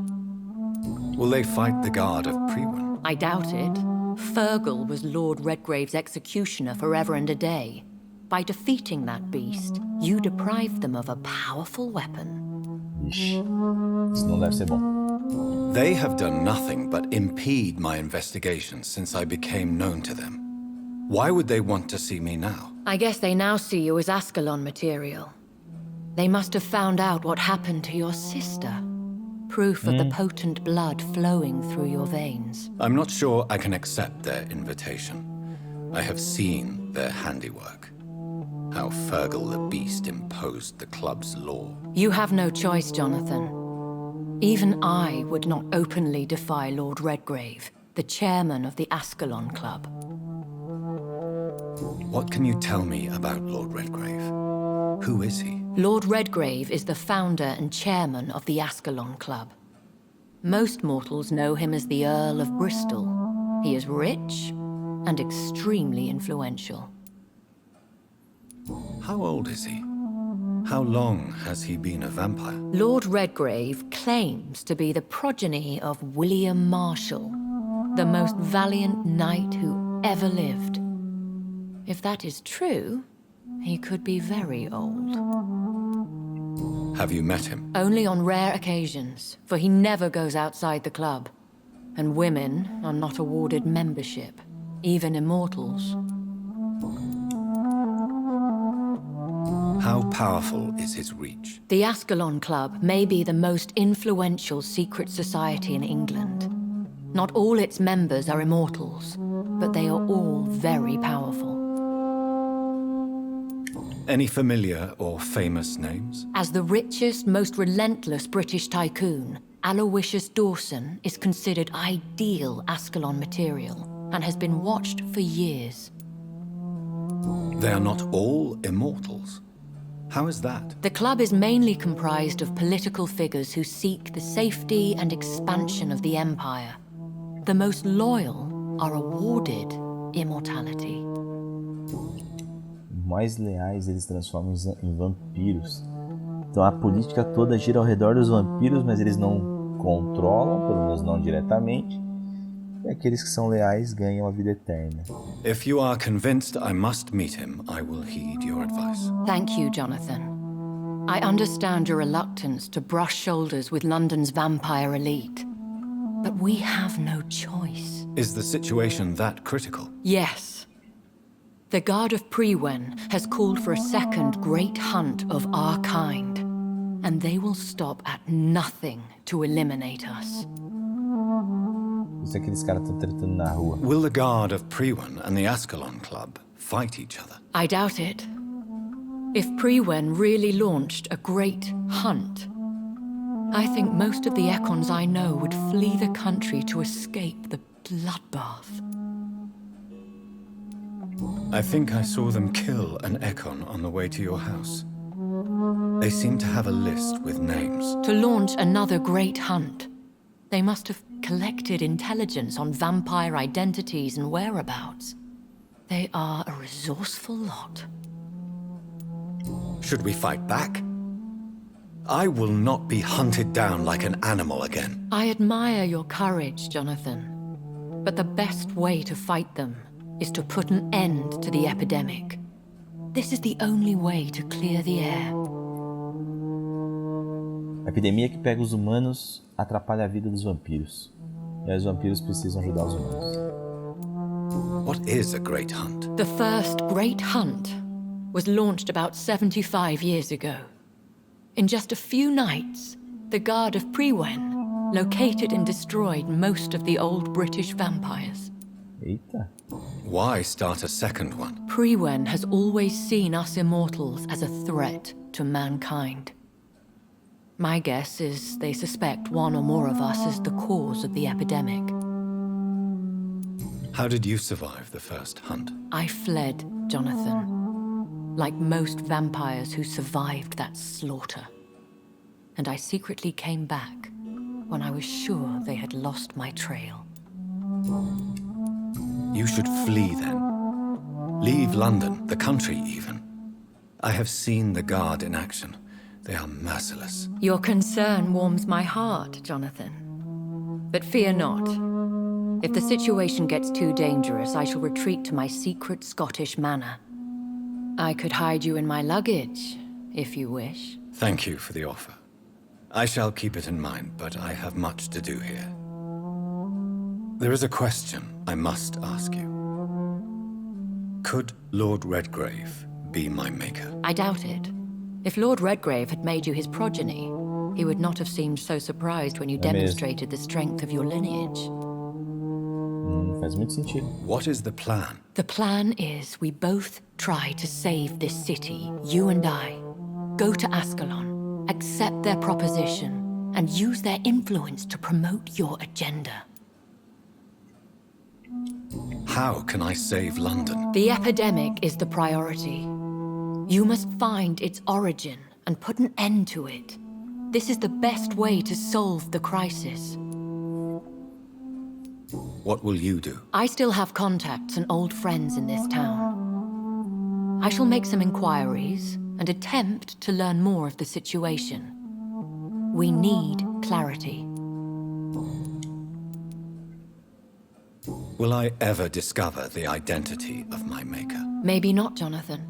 Will they fight the Guard of Priwen? I doubt it. Fergal was Lord Redgrave's executioner forever and a day. By defeating that beast, you deprived them of a powerful weapon. Ixi, isso não deve ser bom. They have done nothing but impede my investigation since I became known to them. Why would they want to see me now? I guess they now see you as Ascalon material. They must have found out what happened to your sister. Proof of the potent blood flowing through your veins. I'm not sure I can accept their invitation. I have seen their handiwork. How Fergal the Beast imposed the club's law. You have no choice, Jonathan. Even I would not openly defy Lord Redgrave, the chairman of the Ascalon Club. What can you tell me about Lord Redgrave? Who is he? Lord Redgrave is the founder and chairman of the Ascalon Club. Most mortals know him as the Earl of Bristol. He is rich and extremely influential. How old is he? How long has he been a vampire? Lord Redgrave claims to be the progeny of William Marshall, the most valiant knight who ever lived. If that is true, he could be very old. Have you met him? Only on rare occasions, for he never goes outside the club. And women are not awarded membership, even immortals. How powerful is his reach? The Ascalon Club may be the most influential secret society in England. Not all its members are immortals, but they are all very powerful. Any familiar or famous names? As the richest, most relentless British tycoon, Aloysius Dawson is considered ideal Ascalon material and has been watched for years. They are not all immortals. How is that? The club is mainly comprised of political figures who seek the safety and expansion of the Empire. The most loyal are awarded immortality. Mais leais eles transformam em vampiros. Então a política toda gira ao redor dos vampiros, mas eles não controlam, pelo menos não diretamente. E aqueles que são leais ganham a vida eterna. If you are convinced I must meet him, I will heed your advice. Thank you, Jonathan. I understand your reluctance to brush shoulders with London's vampire elite. But we have no choice. Is the situation that critical? Yes. The Guard of Priwen has called for a second great hunt of our kind, and they will stop at nothing to eliminate us. Isso é aqueles caras estão tretando na rua. Will the Guard of Priwen and the Ascalon Club fight each other? I doubt it. If Priwen really launched a great hunt, I think most of the Econs I know would flee the country to escape the bloodbath. I think I saw them kill an Econ on the way to your house. They seem to have a list with names. To launch another great hunt, they must have collected intelligence on vampire identities and whereabouts. They are a resourceful lot. Should we fight back? I will not be hunted down like an animal again. I admire your courage, Jonathan. But the best way to fight them is to put an end to the epidemic. This is the only way to clear the air. A epidemia que pega os humanos atrapalha a vida dos vampiros. E os vampiros precisam ajudar os humanos. What is a great hunt? The first great hunt was launched about 75 years ago. In just a few nights, the Guard of Prewen located and destroyed most of the old British vampires. Eita. Why start a second one? Prewen has always seen us immortals as a threat to mankind. My guess is they suspect one or more of us as the cause of the epidemic. How did you survive the first hunt? I fled, Jonathan, like most vampires who survived that slaughter. And I secretly came back when I was sure they had lost my trail. You should flee then. Leave London, the country even. I have seen the Guard in action. They are merciless. Your concern warms my heart, Jonathan. But fear not. If the situation gets too dangerous, I shall retreat to my secret Scottish manor. I could hide you in my luggage, if you wish. Thank you for the offer. I shall keep it in mind, but I have much to do here. There is a question I must ask you. Could Lord Redgrave be my maker? I doubt it. If Lord Redgrave had made you his progeny, he would not have seemed so surprised when you demonstrated the strength of your lineage. Faz muito sentido. What is the plan? The plan is we both try to save this city, you and I. Go to Ascalon, accept their proposition, and use their influence to promote your agenda. How can I save London? The epidemic is the priority. You must find its origin and put an end to it. This is the best way to solve the crisis. What will you do? I still have contacts and old friends in this town. I shall make some inquiries and attempt to learn more of the situation. We need clarity. Will I ever discover the identity of my maker? Maybe not, Jonathan.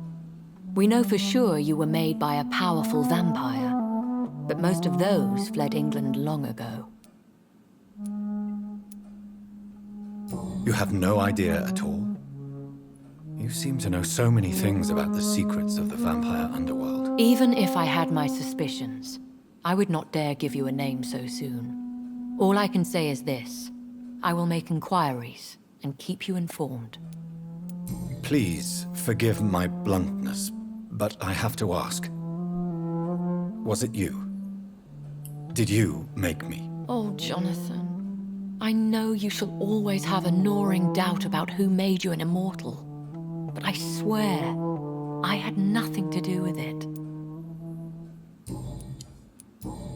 We know for sure you were made by a powerful vampire, but most of those fled England long ago. You have no idea at all? You seem to know so many things about the secrets of the vampire underworld. Even if I had my suspicions, I would not dare give you a name so soon. All I can say is this. I will make inquiries and keep you informed. Please forgive my bluntness, but I have to ask. Was it you? Did you make me? Oh, Jonathan. I know you shall always have a gnawing doubt about who made you an immortal. But I swear, I had nothing to do with it.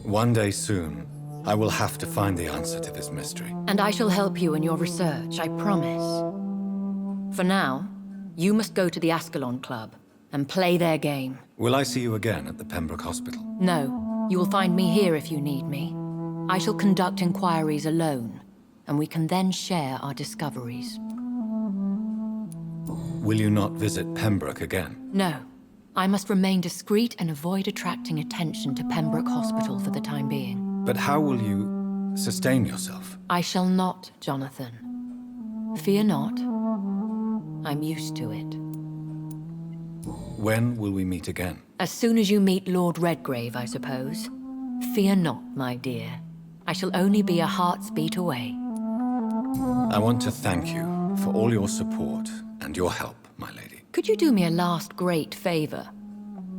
One day soon, I will have to find the answer to this mystery. And I shall help you in your research, I promise. For now, you must go to the Ascalon Club and play their game. Will I see you again at the Pembroke Hospital? No, you will find me here if you need me. I shall conduct inquiries alone, and we can then share our discoveries. Will you not visit Pembroke again? No. I must remain discreet and avoid attracting attention to Pembroke Hospital for the time being. But how will you sustain yourself? I shall not, Jonathan. Fear not. I'm used to it. When will we meet again? As soon as you meet Lord Redgrave, I suppose. Fear not, my dear. I shall only be a heart's beat away. I want to thank you for all your support and your help, my lady. Could you do me a last great favor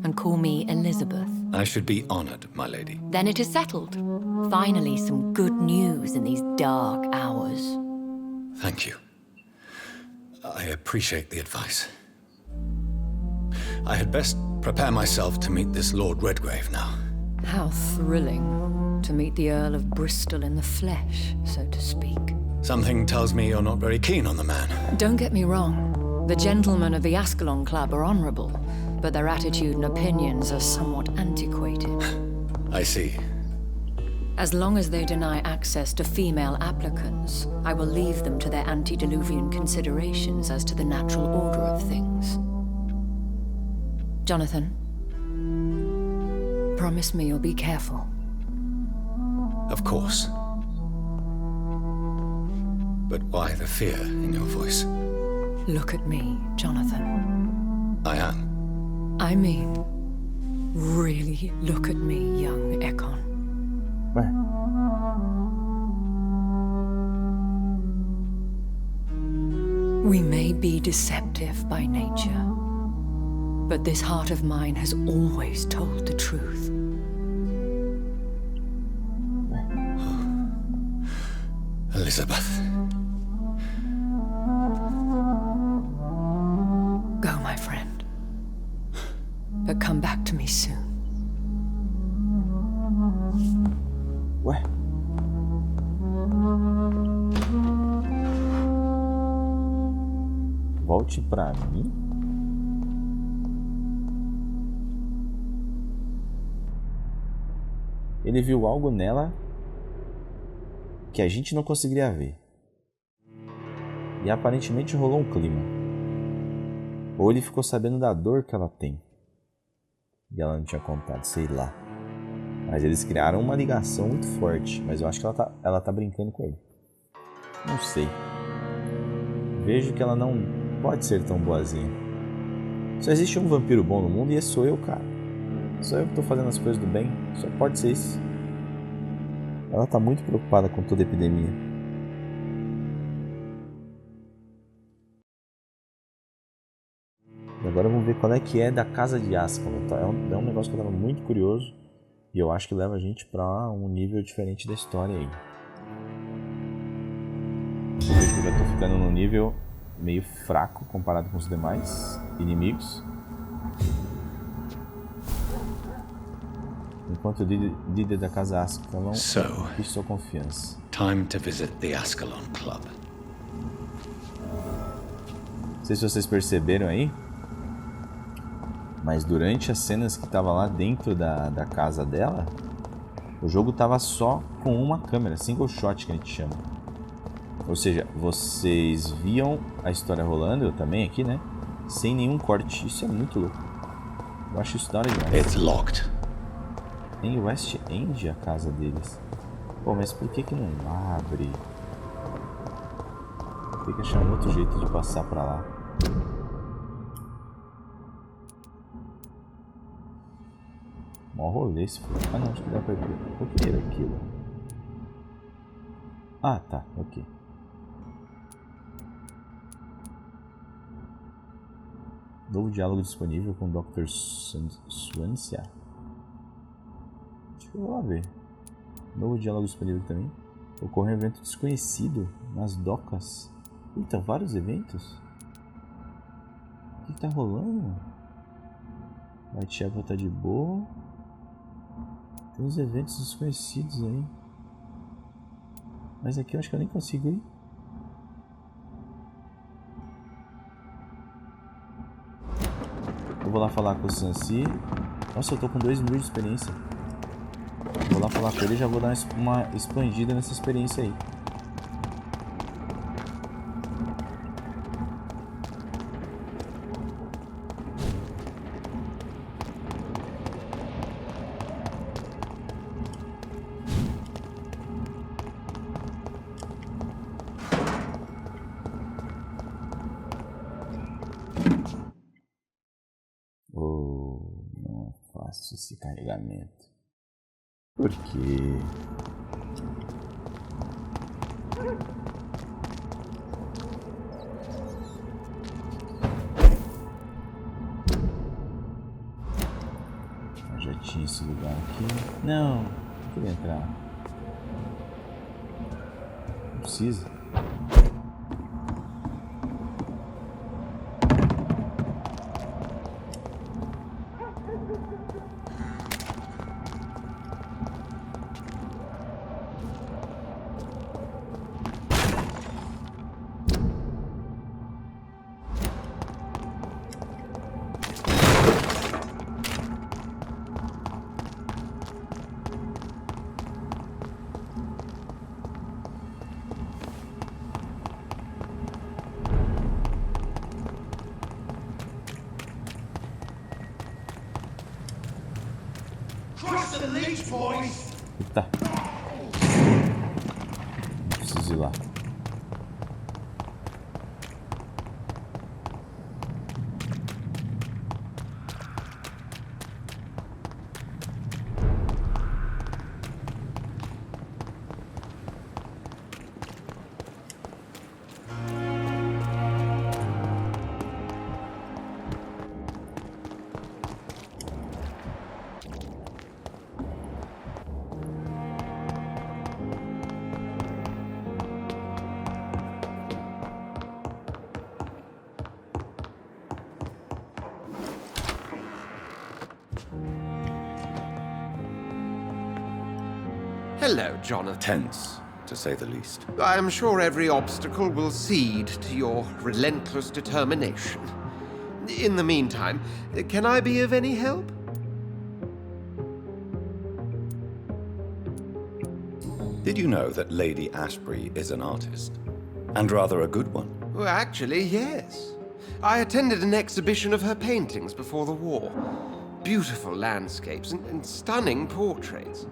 and call me Elizabeth? I should be honored, my lady. Then it is settled. Finally, some good news in these dark hours. Thank you. I appreciate the advice. I had best prepare myself to meet this Lord Redgrave now. How thrilling to meet the Earl of Bristol in the flesh, so to speak. Something tells me you're not very keen on the man. Don't get me wrong. The gentlemen of the Ascalon Club are honorable, but their attitude and opinions are somewhat antiquated. I see. As long as they deny access to female applicants, I will leave them to their antediluvian considerations as to the natural order of things. Jonathan, promise me you'll be careful. Of course. But why the fear in your voice? Look at me, Jonathan. I am. I mean, really look at me, young Ekon. We may be deceptive by nature, but this heart of mine has always told the truth. Elizabeth. Go, my friend. But come back to me soon. Ué? Volte pra mim? Ele viu algo nela que a gente não conseguiria ver. E aparentemente rolou um clima. Ou ele ficou sabendo da dor que ela tem. E ela não tinha contado, sei lá. Mas eles criaram uma ligação muito forte. Mas eu acho que ela tá brincando com ele. Não sei. Vejo que ela não pode ser tão boazinha. Só existe um vampiro bom no mundo e esse sou eu, cara. Sou eu que tô fazendo as coisas do bem. Só pode ser isso. Ela tá muito preocupada com toda a epidemia. E agora vamos ver qual é que é da casa de Ascalon, tá? É um negócio que eu tava muito curioso. E eu acho que leva a gente pra um nível diferente da história aí. Eu vejo que eu já tô ficando num nível meio fraco comparado com os demais inimigos. Enquanto o líder da casa Ascalon e sua confiança. Time to visit the Ascalon Club. Não sei se vocês perceberam aí, mas durante as cenas que tava lá dentro da casa dela, o jogo tava só com uma câmera, single shot que a gente chama. Ou seja, vocês viam a história rolando, eu também aqui, né? Sem nenhum corte. Isso é muito louco. Eu acho isso da hora demais. It's locked. Em West End a casa deles. Pô, mas por que não abre? Tem que achar um outro jeito de passar pra lá. Mó rolê esse foi. Ah não, acho que dá pra ver. O que era aquilo? Ah, tá, ok. Novo diálogo disponível com o Dr. Swansea. Deixa eu lá ver. Novo diálogo disponível também. Ocorreu um evento desconhecido nas docas. Eita, vários eventos? O que tá rolando? A Tiago tá de boa. Tem uns eventos desconhecidos aí. Mas aqui eu acho que eu nem consigo ir. Eu vou lá falar com o Sansi. Nossa, eu tô com 2.000 de experiência. Vou lá falar com ele e já vou dar uma expandida nessa experiência aí. Oh, não é fácil esse carregamento. Por quê? Eu já tinha esse lugar aqui. Não queria entrar. Não precisa. Eita. Preciso ir lá. Hello, Jonathan. Tense, to say the least. I am sure every obstacle will cede to your relentless determination. In the meantime, can I be of any help? Did you know that Lady Ashbury is an artist? And rather a good one. Well, actually, yes. I attended an exhibition of her paintings before the war. Beautiful landscapes and stunning portraits.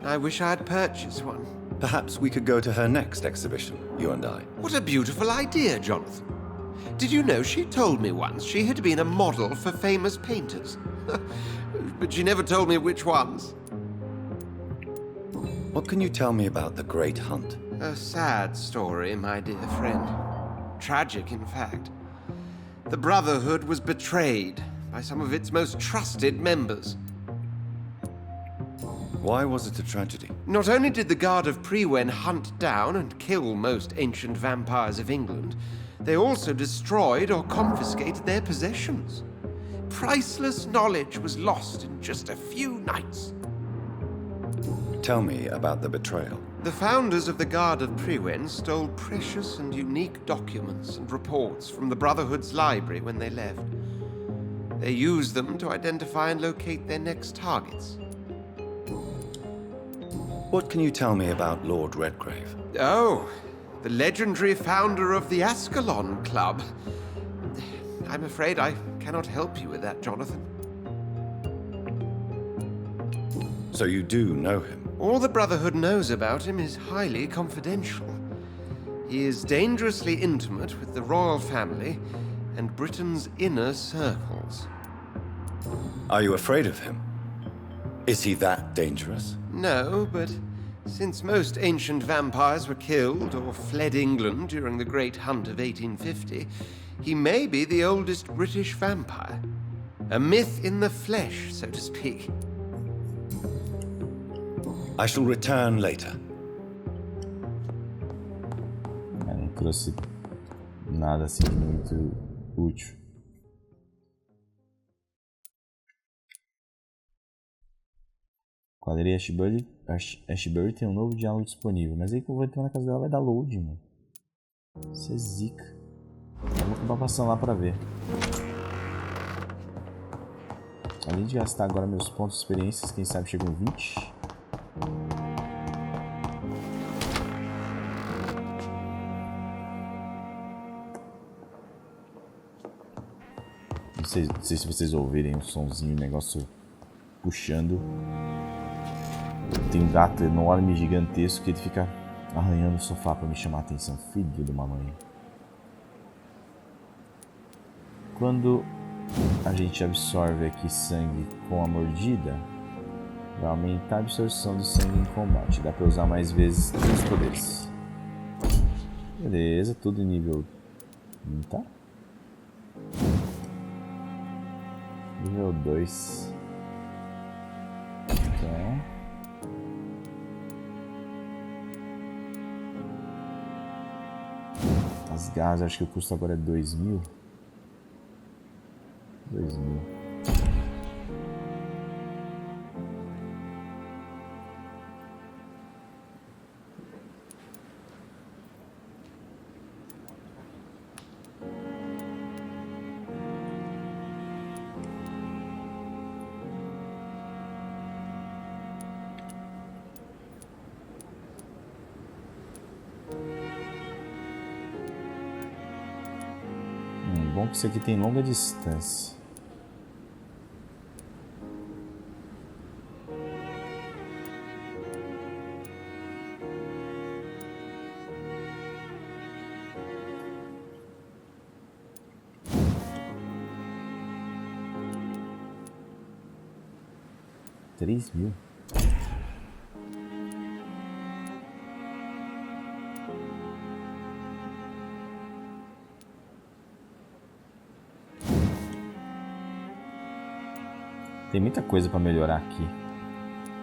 I wish I had purchased one. Perhaps we could go to her next exhibition, you and I. What a beautiful idea, Jonathan. Did you know she told me once she had been a model for famous painters? But she never told me which ones. What can you tell me about the Great Hunt? A sad story, my dear friend. Tragic, in fact. The Brotherhood was betrayed by some of its most trusted members. Why was it a tragedy? Not only did the Guard of Prewen hunt down and kill most ancient vampires of England, they also destroyed or confiscated their possessions. Priceless knowledge was lost in just a few nights. Tell me about the betrayal. The founders of the Guard of Prewen stole precious and unique documents and reports from the Brotherhood's library when they left. They used them to identify and locate their next targets. What can you tell me about Lord Redgrave? Oh, the legendary founder of the Ascalon Club. I'm afraid I cannot help you with that, Jonathan. So you do know him? All the Brotherhood knows about him is highly confidential. He is dangerously intimate with the royal family and Britain's inner circles. Are you afraid of him? Is he that dangerous? No, but since most ancient vampires were killed or fled England during the Great Hunt of 1850, he may be the oldest British vampire. A myth in the flesh, so to speak. I shall return later. Eu não trouxe nada assim de muito útil. Quadrilha Ashbury tem um novo diálogo disponível, mas aí que eu vou entrar na casa dela vai dar load, mano. Isso é zica. Eu vou acabar passando lá pra ver. Além de gastar agora meus pontos de experiências, quem sabe chegam 20. Não sei se vocês ouvirem um sonzinho, o negócio puxando. Tem um gato enorme, gigantesco, que ele fica arranhando o sofá pra me chamar a atenção. Filho de uma mãe. Quando a gente absorve aqui sangue com a mordida, vai aumentar a absorção do sangue em combate. Dá pra usar mais vezes os poderes. Beleza, tudo em nível... tá? Nível 2. Então... as garras, acho que o custo agora é 2.000. 2.000. Bom que isso aqui tem longa distância. 3 mil. Tem muita coisa para melhorar aqui.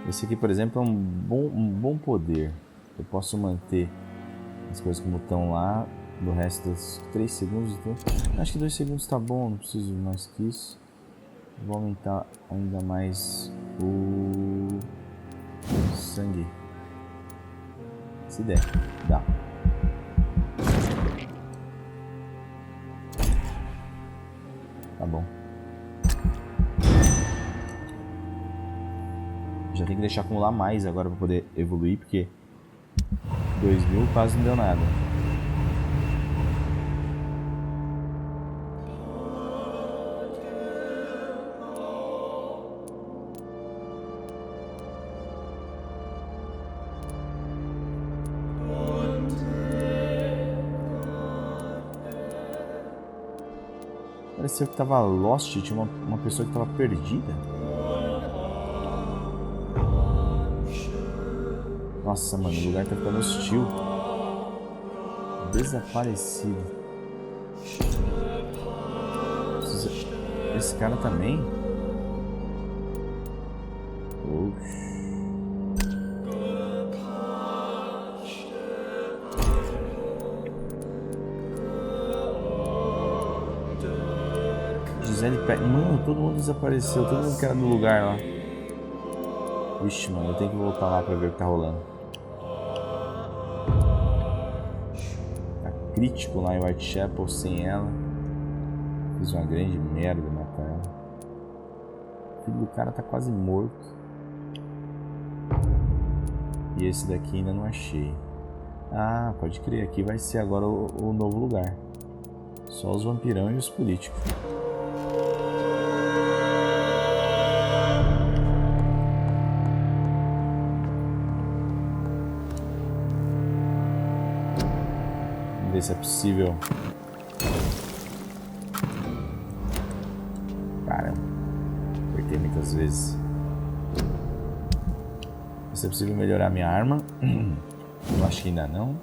Esse aqui, por exemplo, é um bom poder. Eu posso manter as coisas como estão lá, do resto dos 3 segundos. Então, acho que 2 segundos tá bom, não preciso mais que isso. Vou aumentar ainda mais o sangue. Se der, dá. Tá bom. Já tem que deixar acumular mais agora para poder evoluir, porque 2000 quase não deu nada. Pareceu que tava lost, tinha uma pessoa que tava perdida. Nossa, mano, o lugar tá ficando hostil. Desaparecido. Esse cara também? Oxi. Gisele Pé. Mano, todo mundo desapareceu. Todo mundo que era no lugar lá. Vixe, mano, eu tenho que voltar lá pra ver o que tá rolando. Crítico lá em Whitechapel sem ela. Fiz uma grande merda matar ela. O filho do cara tá quase morto. E esse daqui ainda não achei. Ah, pode crer, aqui vai ser agora o novo lugar. Só os vampirão e os políticos. Ver se é possível. Caramba, apertei muitas vezes. Ver se é possível melhorar minha arma. Eu acho que ainda não.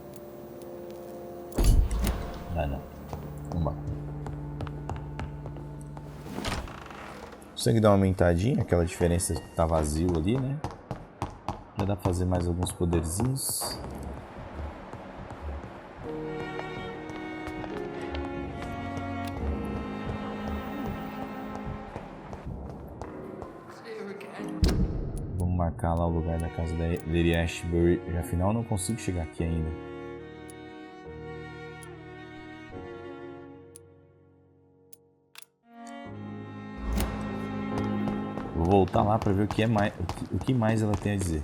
Ah, não. Vamos lá. Consegue dar uma aumentadinha, aquela diferença que tá vazio ali, né? Já dá pra fazer mais alguns poderzinhos. Marcar lá o lugar da casa da Lady Ashbury. Afinal, eu não consigo chegar aqui ainda. Vou voltar lá para ver o que é mais, o que mais ela tem a dizer.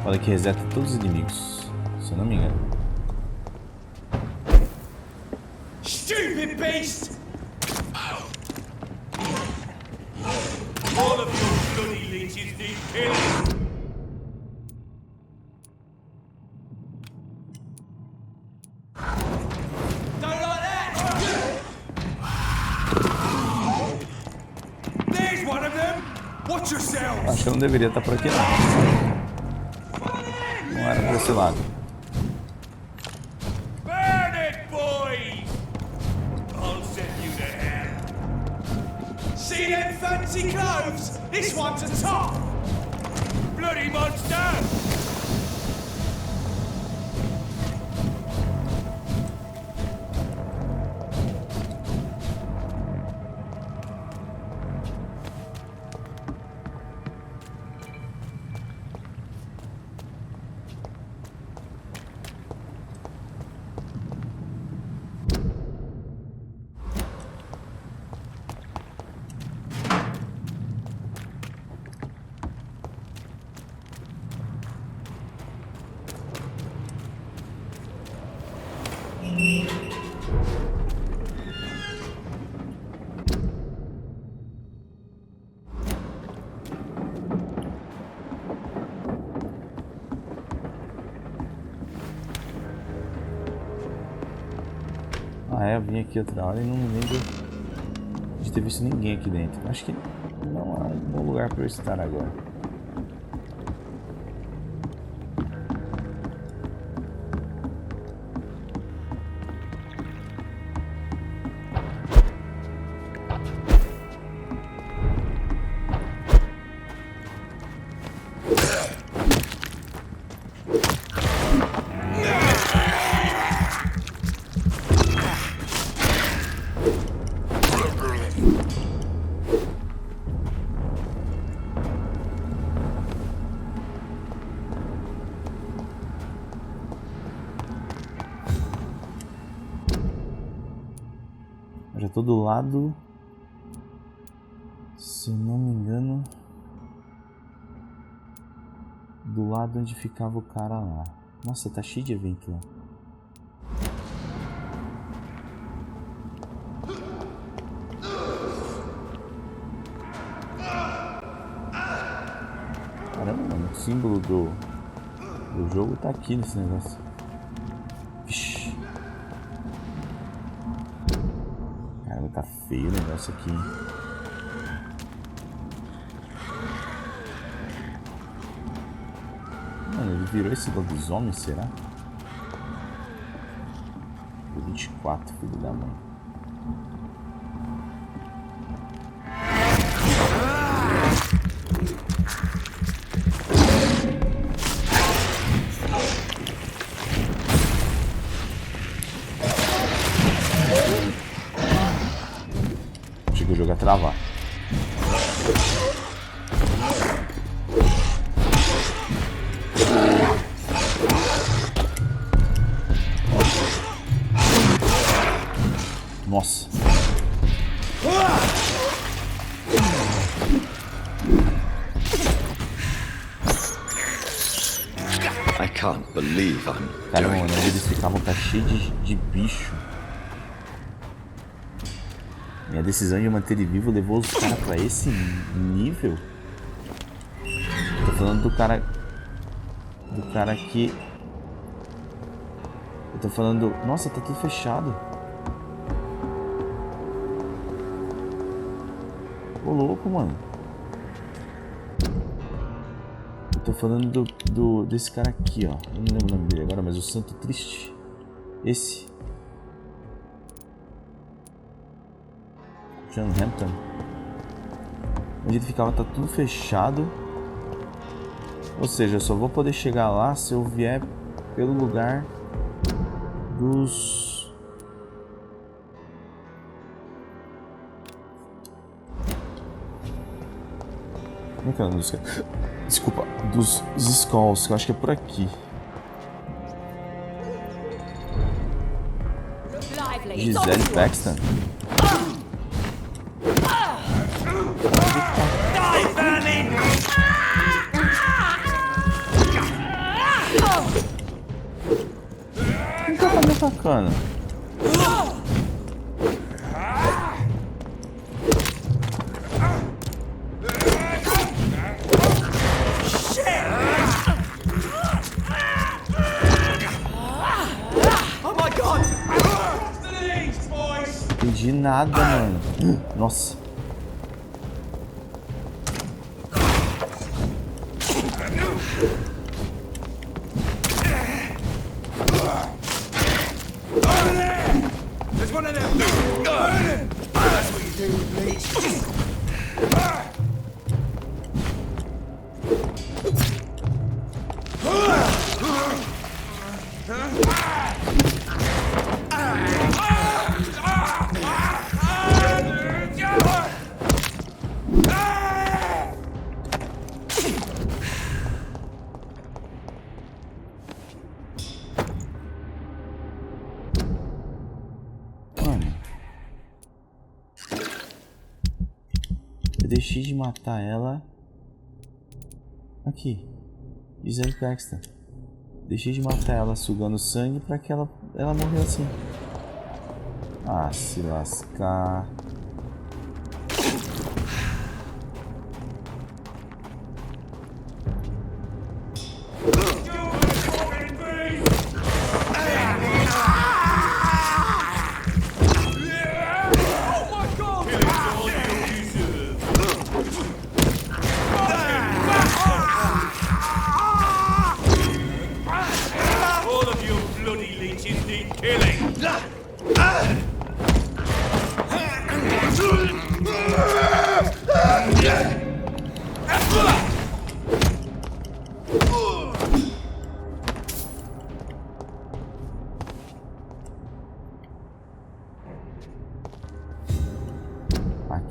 Fala que reseta todos os inimigos, se eu não me engano. Stupid beast! All of your bloody leeches need killing! Don't like that! There's one of them! Watch yourselves! Acho que eu não deveria estar por aqui não. Não era por esse lado. Burn it, boys! I'll send you to hell. See them fancy clothes? This one's a top! Bloody monster! Ah, é, eu vim aqui outra hora e não me lembro de ter visto ninguém aqui dentro. Acho que não há um bom lugar para eu estar agora. Já tô do lado, se eu não me engano, do lado onde ficava o cara lá. Nossa, tá cheio de evento lá. Caramba, mano, o símbolo do jogo tá aqui nesse negócio. Vixe. Caramba, tá feio o negócio aqui, hein? Mano, ele virou esse lobisomem, será? 24, filho da mãe. Achei que o jogo ia travar. Nossa. I can't believe I'm Caramba, mano, eles ficavam tá cheio de bicho. Minha decisão de manter ele vivo levou os caras pra esse nível. Tô falando do cara que... Eu tô falando... Nossa, tá tudo fechado. Ô louco, mano. Eu tô falando desse cara aqui, ó. Eu não lembro o nome dele agora, mas o Santo Triste. Esse. John Hampton. Onde ele ficava tá tudo fechado. Ou seja, eu só vou poder chegar lá se eu vier pelo lugar dos... Como é que é o nome dos caras? Desculpa, dos Skulls, que eu acho que é por aqui. Gisele Paxton. Quem tá me atacando? Entendi nada, mano. Nossa. Deixei de matar ela. Aqui. Gisele Paxton. Deixei de matar ela sugando sangue pra que ela morreu assim. Ah, se lascar.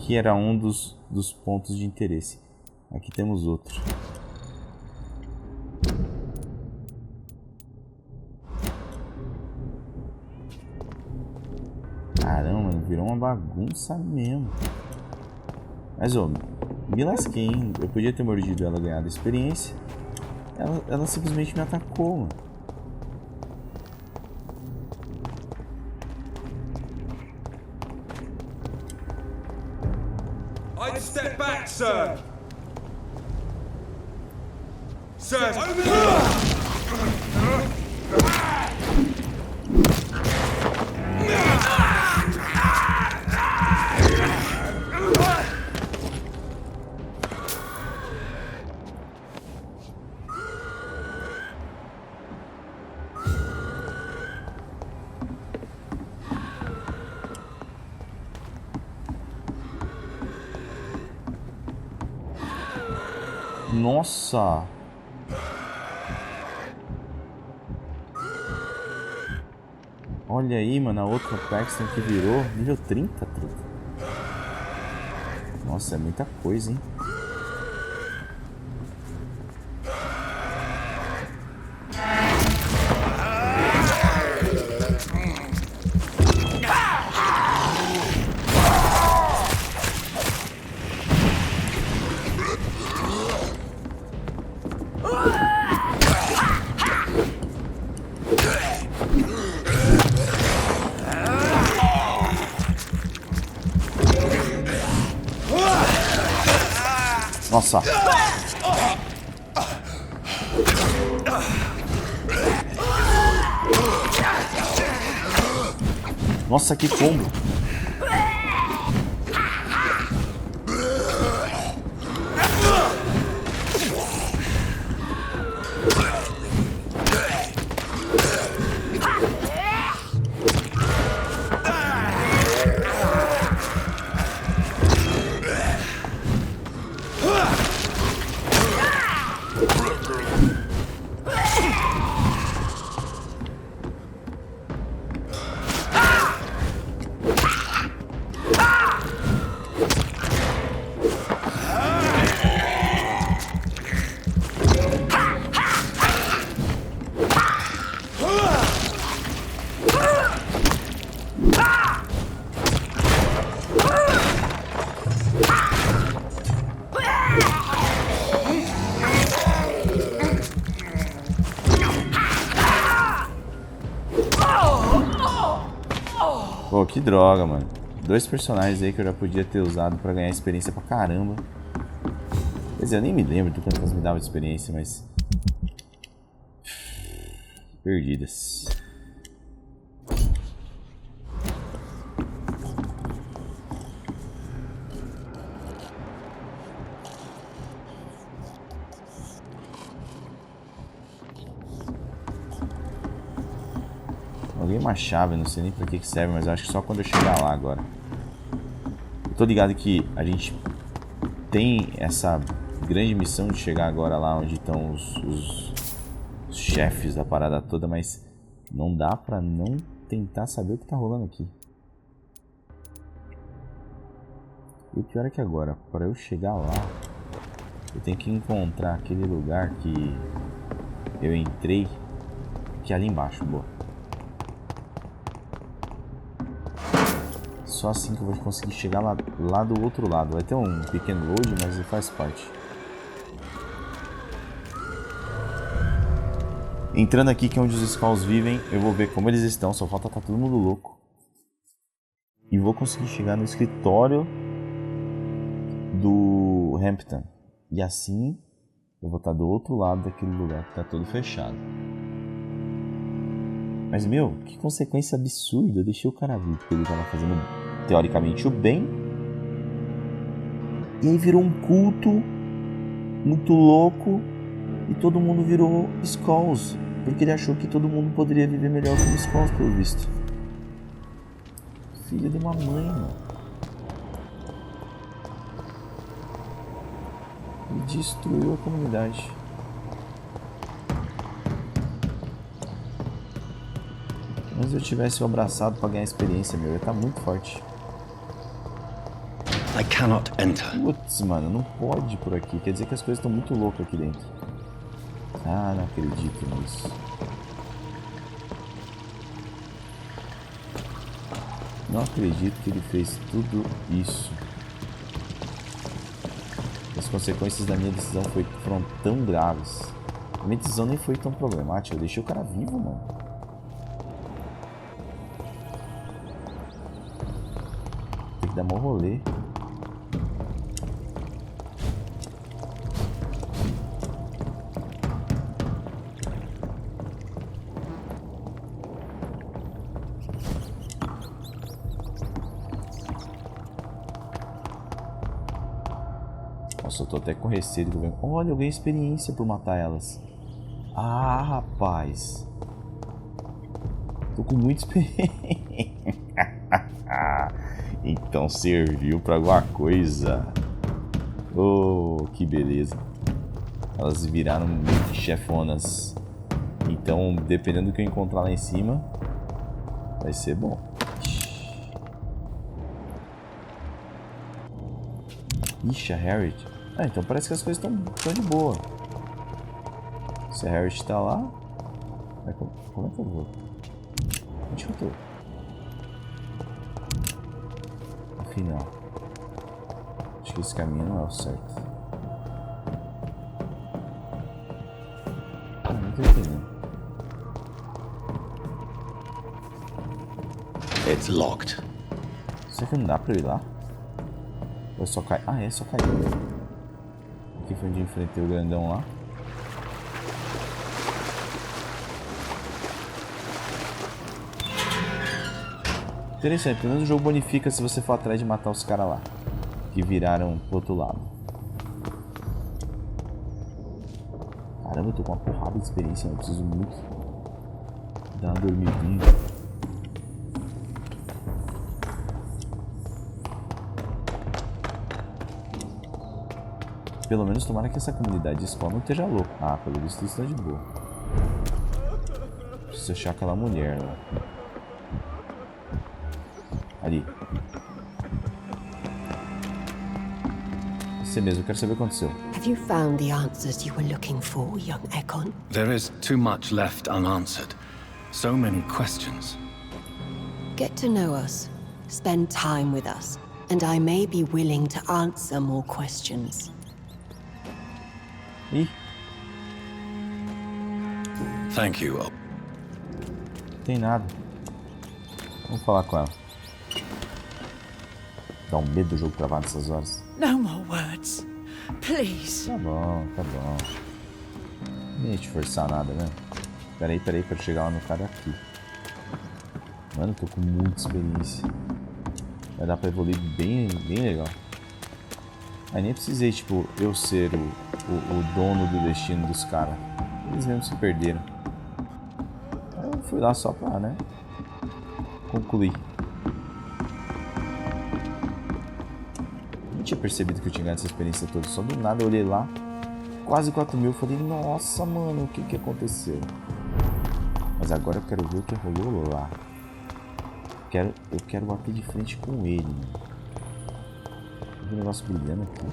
aqui era um dos pontos de interesse. Aqui temos outro. Caramba, virou uma bagunça mesmo. Mas, ô, me lasquei, hein? Eu podia ter mordido ela, ganhado experiência. Ela simplesmente me atacou, mano. I'd step back, sir. Sir, Nossa! Olha aí, mano, a outra Paxton que virou nível 30, truta. Nossa, é muita coisa, hein? Nossa. Nossa, que combo. Pô, que droga, mano. 2 personagens aí que eu já podia ter usado pra ganhar experiência pra caramba. Quer dizer, eu nem me lembro de quantas me dava de experiência, mas... perdidas. Alguém uma chave, não sei nem pra que serve, mas eu acho que só quando eu chegar lá agora. Eu tô ligado que a gente tem essa grande missão de chegar agora lá onde estão os chefes da parada toda, mas não dá pra não tentar saber o que tá rolando aqui. E o pior é que agora, para eu chegar lá, eu tenho que encontrar aquele lugar que eu entrei, que é ali embaixo, boa. Só assim que eu vou conseguir chegar lá do outro lado. Vai ter um pequeno load, mas ele faz parte. Entrando aqui, que é onde os Skulls vivem, eu vou ver como eles estão. Só falta tá todo mundo louco. E vou conseguir chegar no escritório do Hampton. E assim eu vou estar do outro lado daquele lugar que tá todo fechado. Mas, meu, que consequência absurda. Eu deixei o cara vir porque ele tava fazendo, teoricamente, o bem. E aí virou um culto muito louco. E todo mundo virou Skulls. Porque ele achou que todo mundo poderia viver melhor como Skulls, pelo visto. Filha de uma mãe, mano. E destruiu a comunidade. Mas se eu tivesse o abraçado pra ganhar experiência, meu, ia estar muito forte. I I cannot enter. Putz, mano, não pode ir por aqui. Quer dizer que as coisas estão muito loucas aqui dentro. Ah, não acredito nisso. Não acredito que ele fez tudo isso. As consequências da minha decisão foram tão graves. A minha decisão nem foi tão problemática. Eu deixei o cara vivo, mano. Tem que dar mó rolê. Nossa, eu tô até com receio do governo. Olha, eu ganhei experiência por matar elas. Ah, rapaz. Tô com muita experiência. Então serviu pra alguma coisa. Oh, que beleza. Elas viraram chefonas. Então, dependendo do que eu encontrar lá em cima, vai ser bom. Ixi, a Harriet. Ah, então parece que as coisas estão de boa. Se a Harriet tá lá... Como é que eu vou? Onde que eu tô? Afinal... Acho que esse caminho não é o certo. Ah, não tô entendendo. It's locked. Será que não dá pra eu ir lá? Ou só cai? Ah, é só cair. Aqui foi onde eu enfrentei o grandão lá. Interessante, pelo menos o jogo bonifica se você for atrás de matar os caras lá. Que viraram pro outro lado. Caramba, eu tô com uma porrada de experiência, eu preciso muito dar uma dormidinha. Pelo menos tomara que essa comunidade de escola não esteja louca. Ah, pelo visto isso tá de boa. Preciso achar aquela mulher lá. Ali. Você mesmo, eu quero saber o que aconteceu. Have you found the answers you were looking for, young Ekon? There is too much left unanswered. So many questions. Get to know us. Spend time with us. And I may be willing to answer more questions. Ih. Thank you. Não tem nada. Vamos falar com ela. Dá um medo do jogo travado nessas horas. No more words. Please. Tá bom, tá bom. Não ia te forçar nada, né? Peraí, pra chegar lá no cara aqui. Mano, tô com muita experiência. Vai dar pra evoluir bem legal. Aí nem precisei, tipo, eu ser o dono do destino dos caras. Eles mesmos se perderam. Aí eu fui lá só pra, né? Concluir. Não tinha percebido que eu tinha ganhado essa experiência toda. Só do nada eu olhei lá. Quase 4.000. Eu falei, nossa, mano, o que aconteceu? Mas agora eu quero ver o que rolou lá. Eu quero bater de frente com ele, mano. Tem um negócio brilhando aqui.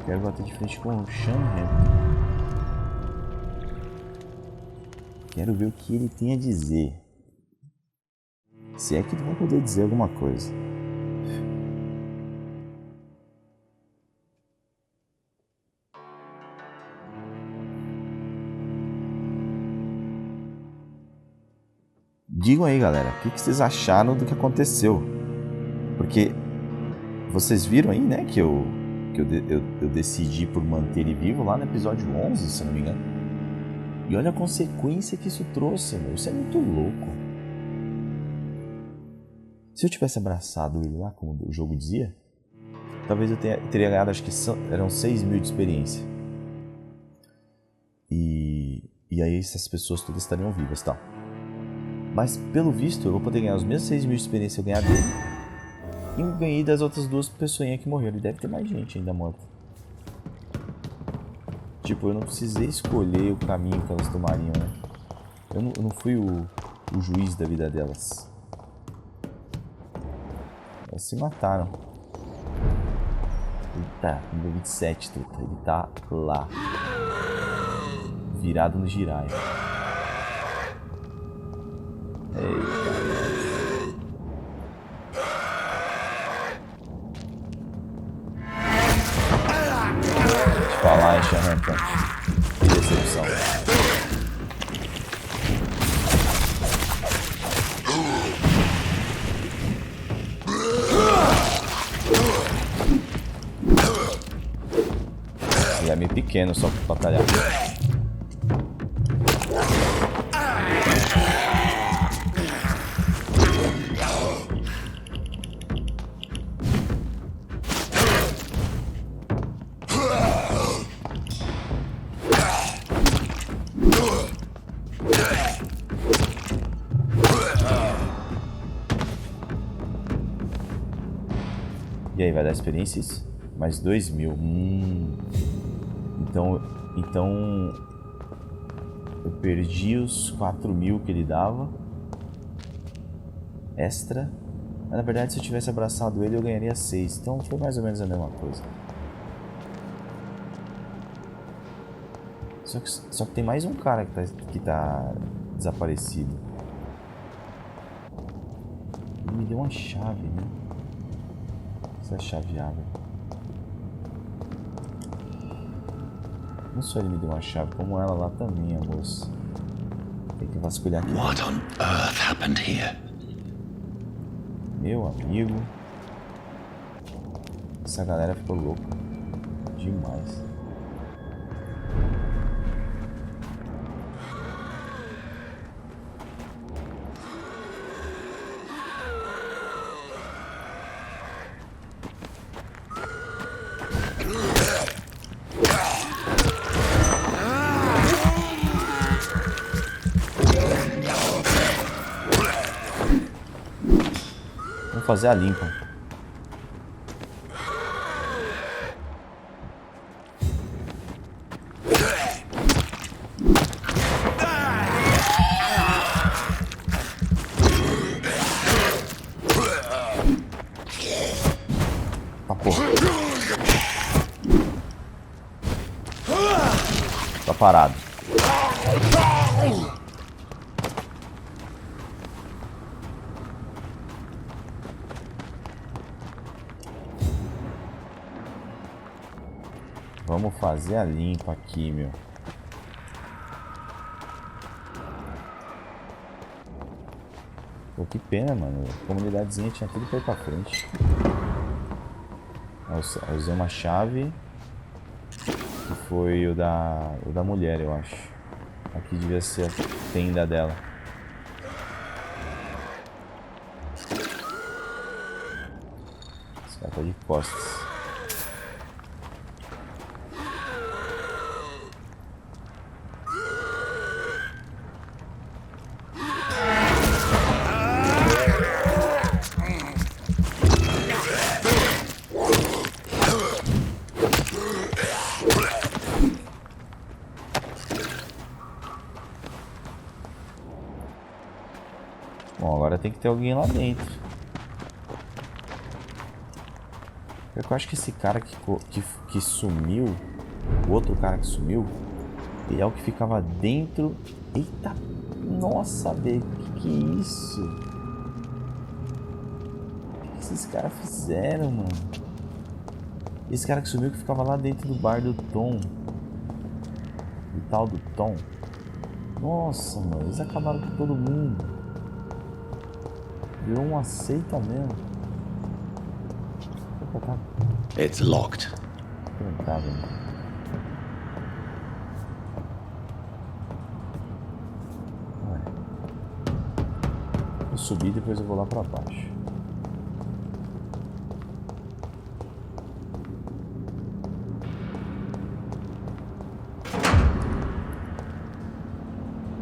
Quero bater de frente com o Sean Hampton. Quero ver o que ele tem a dizer. Se é que ele vai poder dizer alguma coisa. Digam aí, galera, o que vocês acharam do que aconteceu? Porque vocês viram aí, né, que eu decidi por manter ele vivo lá no episódio 11, se não me engano. E olha a consequência que isso trouxe, meu. Isso é muito louco. Se eu tivesse abraçado ele lá, como o jogo dizia, talvez eu teria ganhado, acho que eram 6.000 de experiência. E aí essas pessoas todas estariam vivas, tal. Mas, pelo visto, eu vou poder ganhar os mesmos 6.000 de experiência que eu ganhar dele. E eu ganhei das outras duas pessoinhas que morreram. E deve ter mais gente ainda morta. Tipo, eu não precisei escolher o caminho que elas tomariam, né? Eu não fui o juiz da vida delas. Já se mataram. Eita, nível 27, truta. Ele tá lá. Virado no giraia. Eita. Deixa eu falar, Xarranta. Que decepção. Ele é meio pequeno só pra batalhar. E aí, vai dar experiência isso? Mais 2.000. Então eu perdi os 4.000 que ele dava extra. Mas na verdade, se eu tivesse abraçado ele, eu ganharia 6. Então foi mais ou menos a mesma coisa. Só que tem mais um cara que tá desaparecido. Ele me deu uma chave, né? Essa chave abre. Não só ele me deu uma chave, como ela lá também, a moça. Tem que vasculhar aqui. What on earth happened here? Meu amigo. Essa galera ficou louca. Demais. Fazer a limpa. Tá porra. Tá parado. Vamos fazer a limpa aqui, meu. Pô, que pena, mano. A comunidadezinha tinha tudo pra ir pra frente. Eu usei uma chave. Que foi o da mulher, eu acho. Aqui devia ser a tenda dela. Esse cara tá de costas. Bom, agora tem que ter alguém lá dentro. Eu acho que esse cara que sumiu, o outro cara que sumiu, ele é o que ficava dentro. Eita, nossa, velho, que é isso? O que esses caras fizeram, mano? Esse cara que sumiu que ficava lá dentro do bar do Tom. Do tal do Tom. Nossa, mano, eles acabaram com todo mundo. Virou um aceita mesmo. It's locked. Tá, velho. Vou subir e depois eu vou lá pra baixo.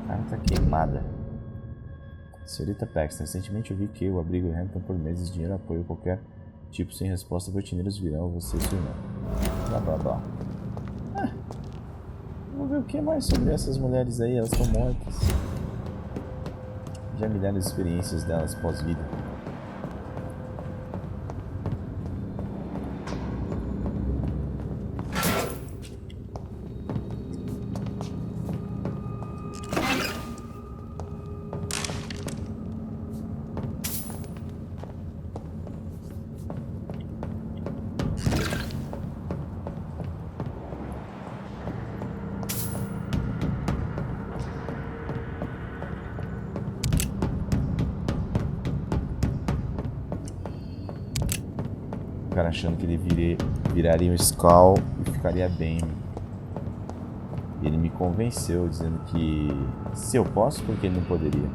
A cara tá queimada. Senhorita Paxton, recentemente eu vi que o abrigo e Hampton por meses dinheiro apoio qualquer tipo sem resposta, rotineiros virão você e sua irmã. Blá blá blá. Vamos ver o que mais sobre essas mulheres aí, elas estão mortas. Já me deram as experiências delas pós-vida. achando que ele viraria um Skull e ficaria bem. Ele me convenceu, dizendo que se eu posso, porque ele não poderia.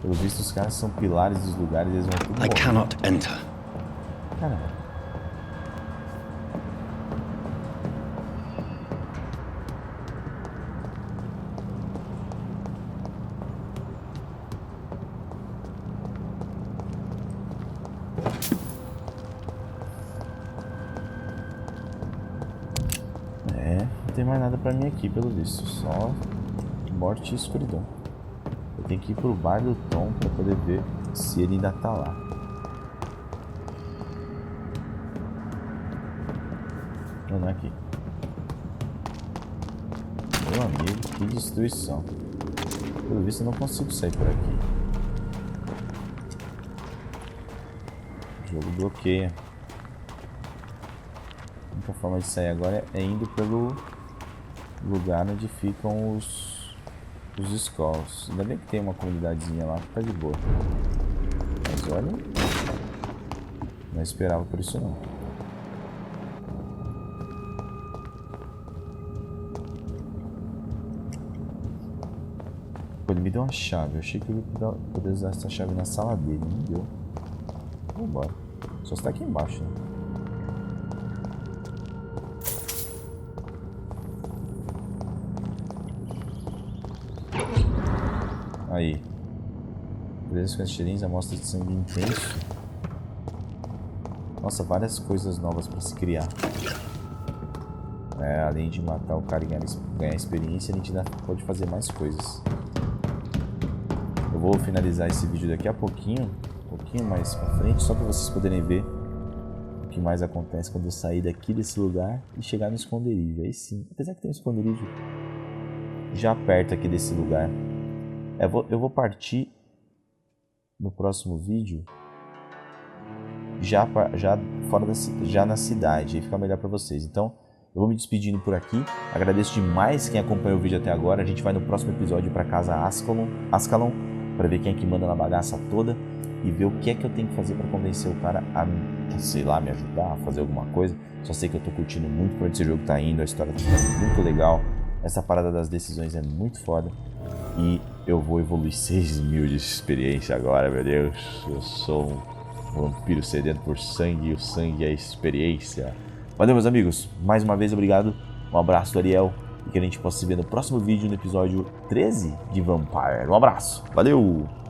Pelo visto, os caras são pilares dos lugares, eles vão tudo morrer. I cannot enter. Caramba. Não tem mais nada pra mim aqui, pelo visto. Só morte e escuridão. Eu tenho que ir pro bar do Tom pra poder ver se ele ainda tá lá. Não é aqui. Meu amigo, que destruição. Pelo visto eu não consigo sair por aqui. O jogo bloqueia. A única forma de sair agora é indo pelo lugar onde ficam os Skulls. Ainda bem que tem uma comunidadezinha lá que tá de boa. Mas olha, não esperava por isso não. Pô, ele me deu uma chave. Eu achei que ele ia poder usar essa chave na sala dele. Não deu. Vambora. Só está aqui embaixo, né? Aí. Beleza com as tirinhas, amostra de sangue intenso. Nossa, várias coisas novas para se criar. Além de matar o cara e ganhar experiência, a gente ainda pode fazer mais coisas. Eu vou finalizar esse vídeo daqui a pouquinho, um pouquinho mais pra frente, só para vocês poderem ver o que mais acontece quando eu sair daqui desse lugar e chegar no esconderijo. Aí sim, apesar que tem um esconderijo já perto aqui desse lugar. Eu vou partir no próximo vídeo já fora já na cidade, aí fica melhor para vocês. Então eu vou me despedindo por aqui. Agradeço demais quem acompanhou o vídeo até agora. A gente vai no próximo episódio para casa Ascalon para ver quem é que manda na bagaça toda e ver o que é que eu tenho que fazer para convencer o cara a, sei lá, me ajudar a fazer alguma coisa. Só sei que eu tô curtindo muito por onde esse jogo tá indo, a história tá ficando muito legal. Essa parada das decisões é muito foda. E eu vou evoluir 6.000 de experiência agora, meu Deus. Eu sou um vampiro sedento por sangue e o sangue é a experiência. Valeu, meus amigos. Mais uma vez, obrigado. Um abraço do Ariel. E que a gente possa se ver no próximo vídeo, no episódio 13 de Vampyr. Um abraço. Valeu!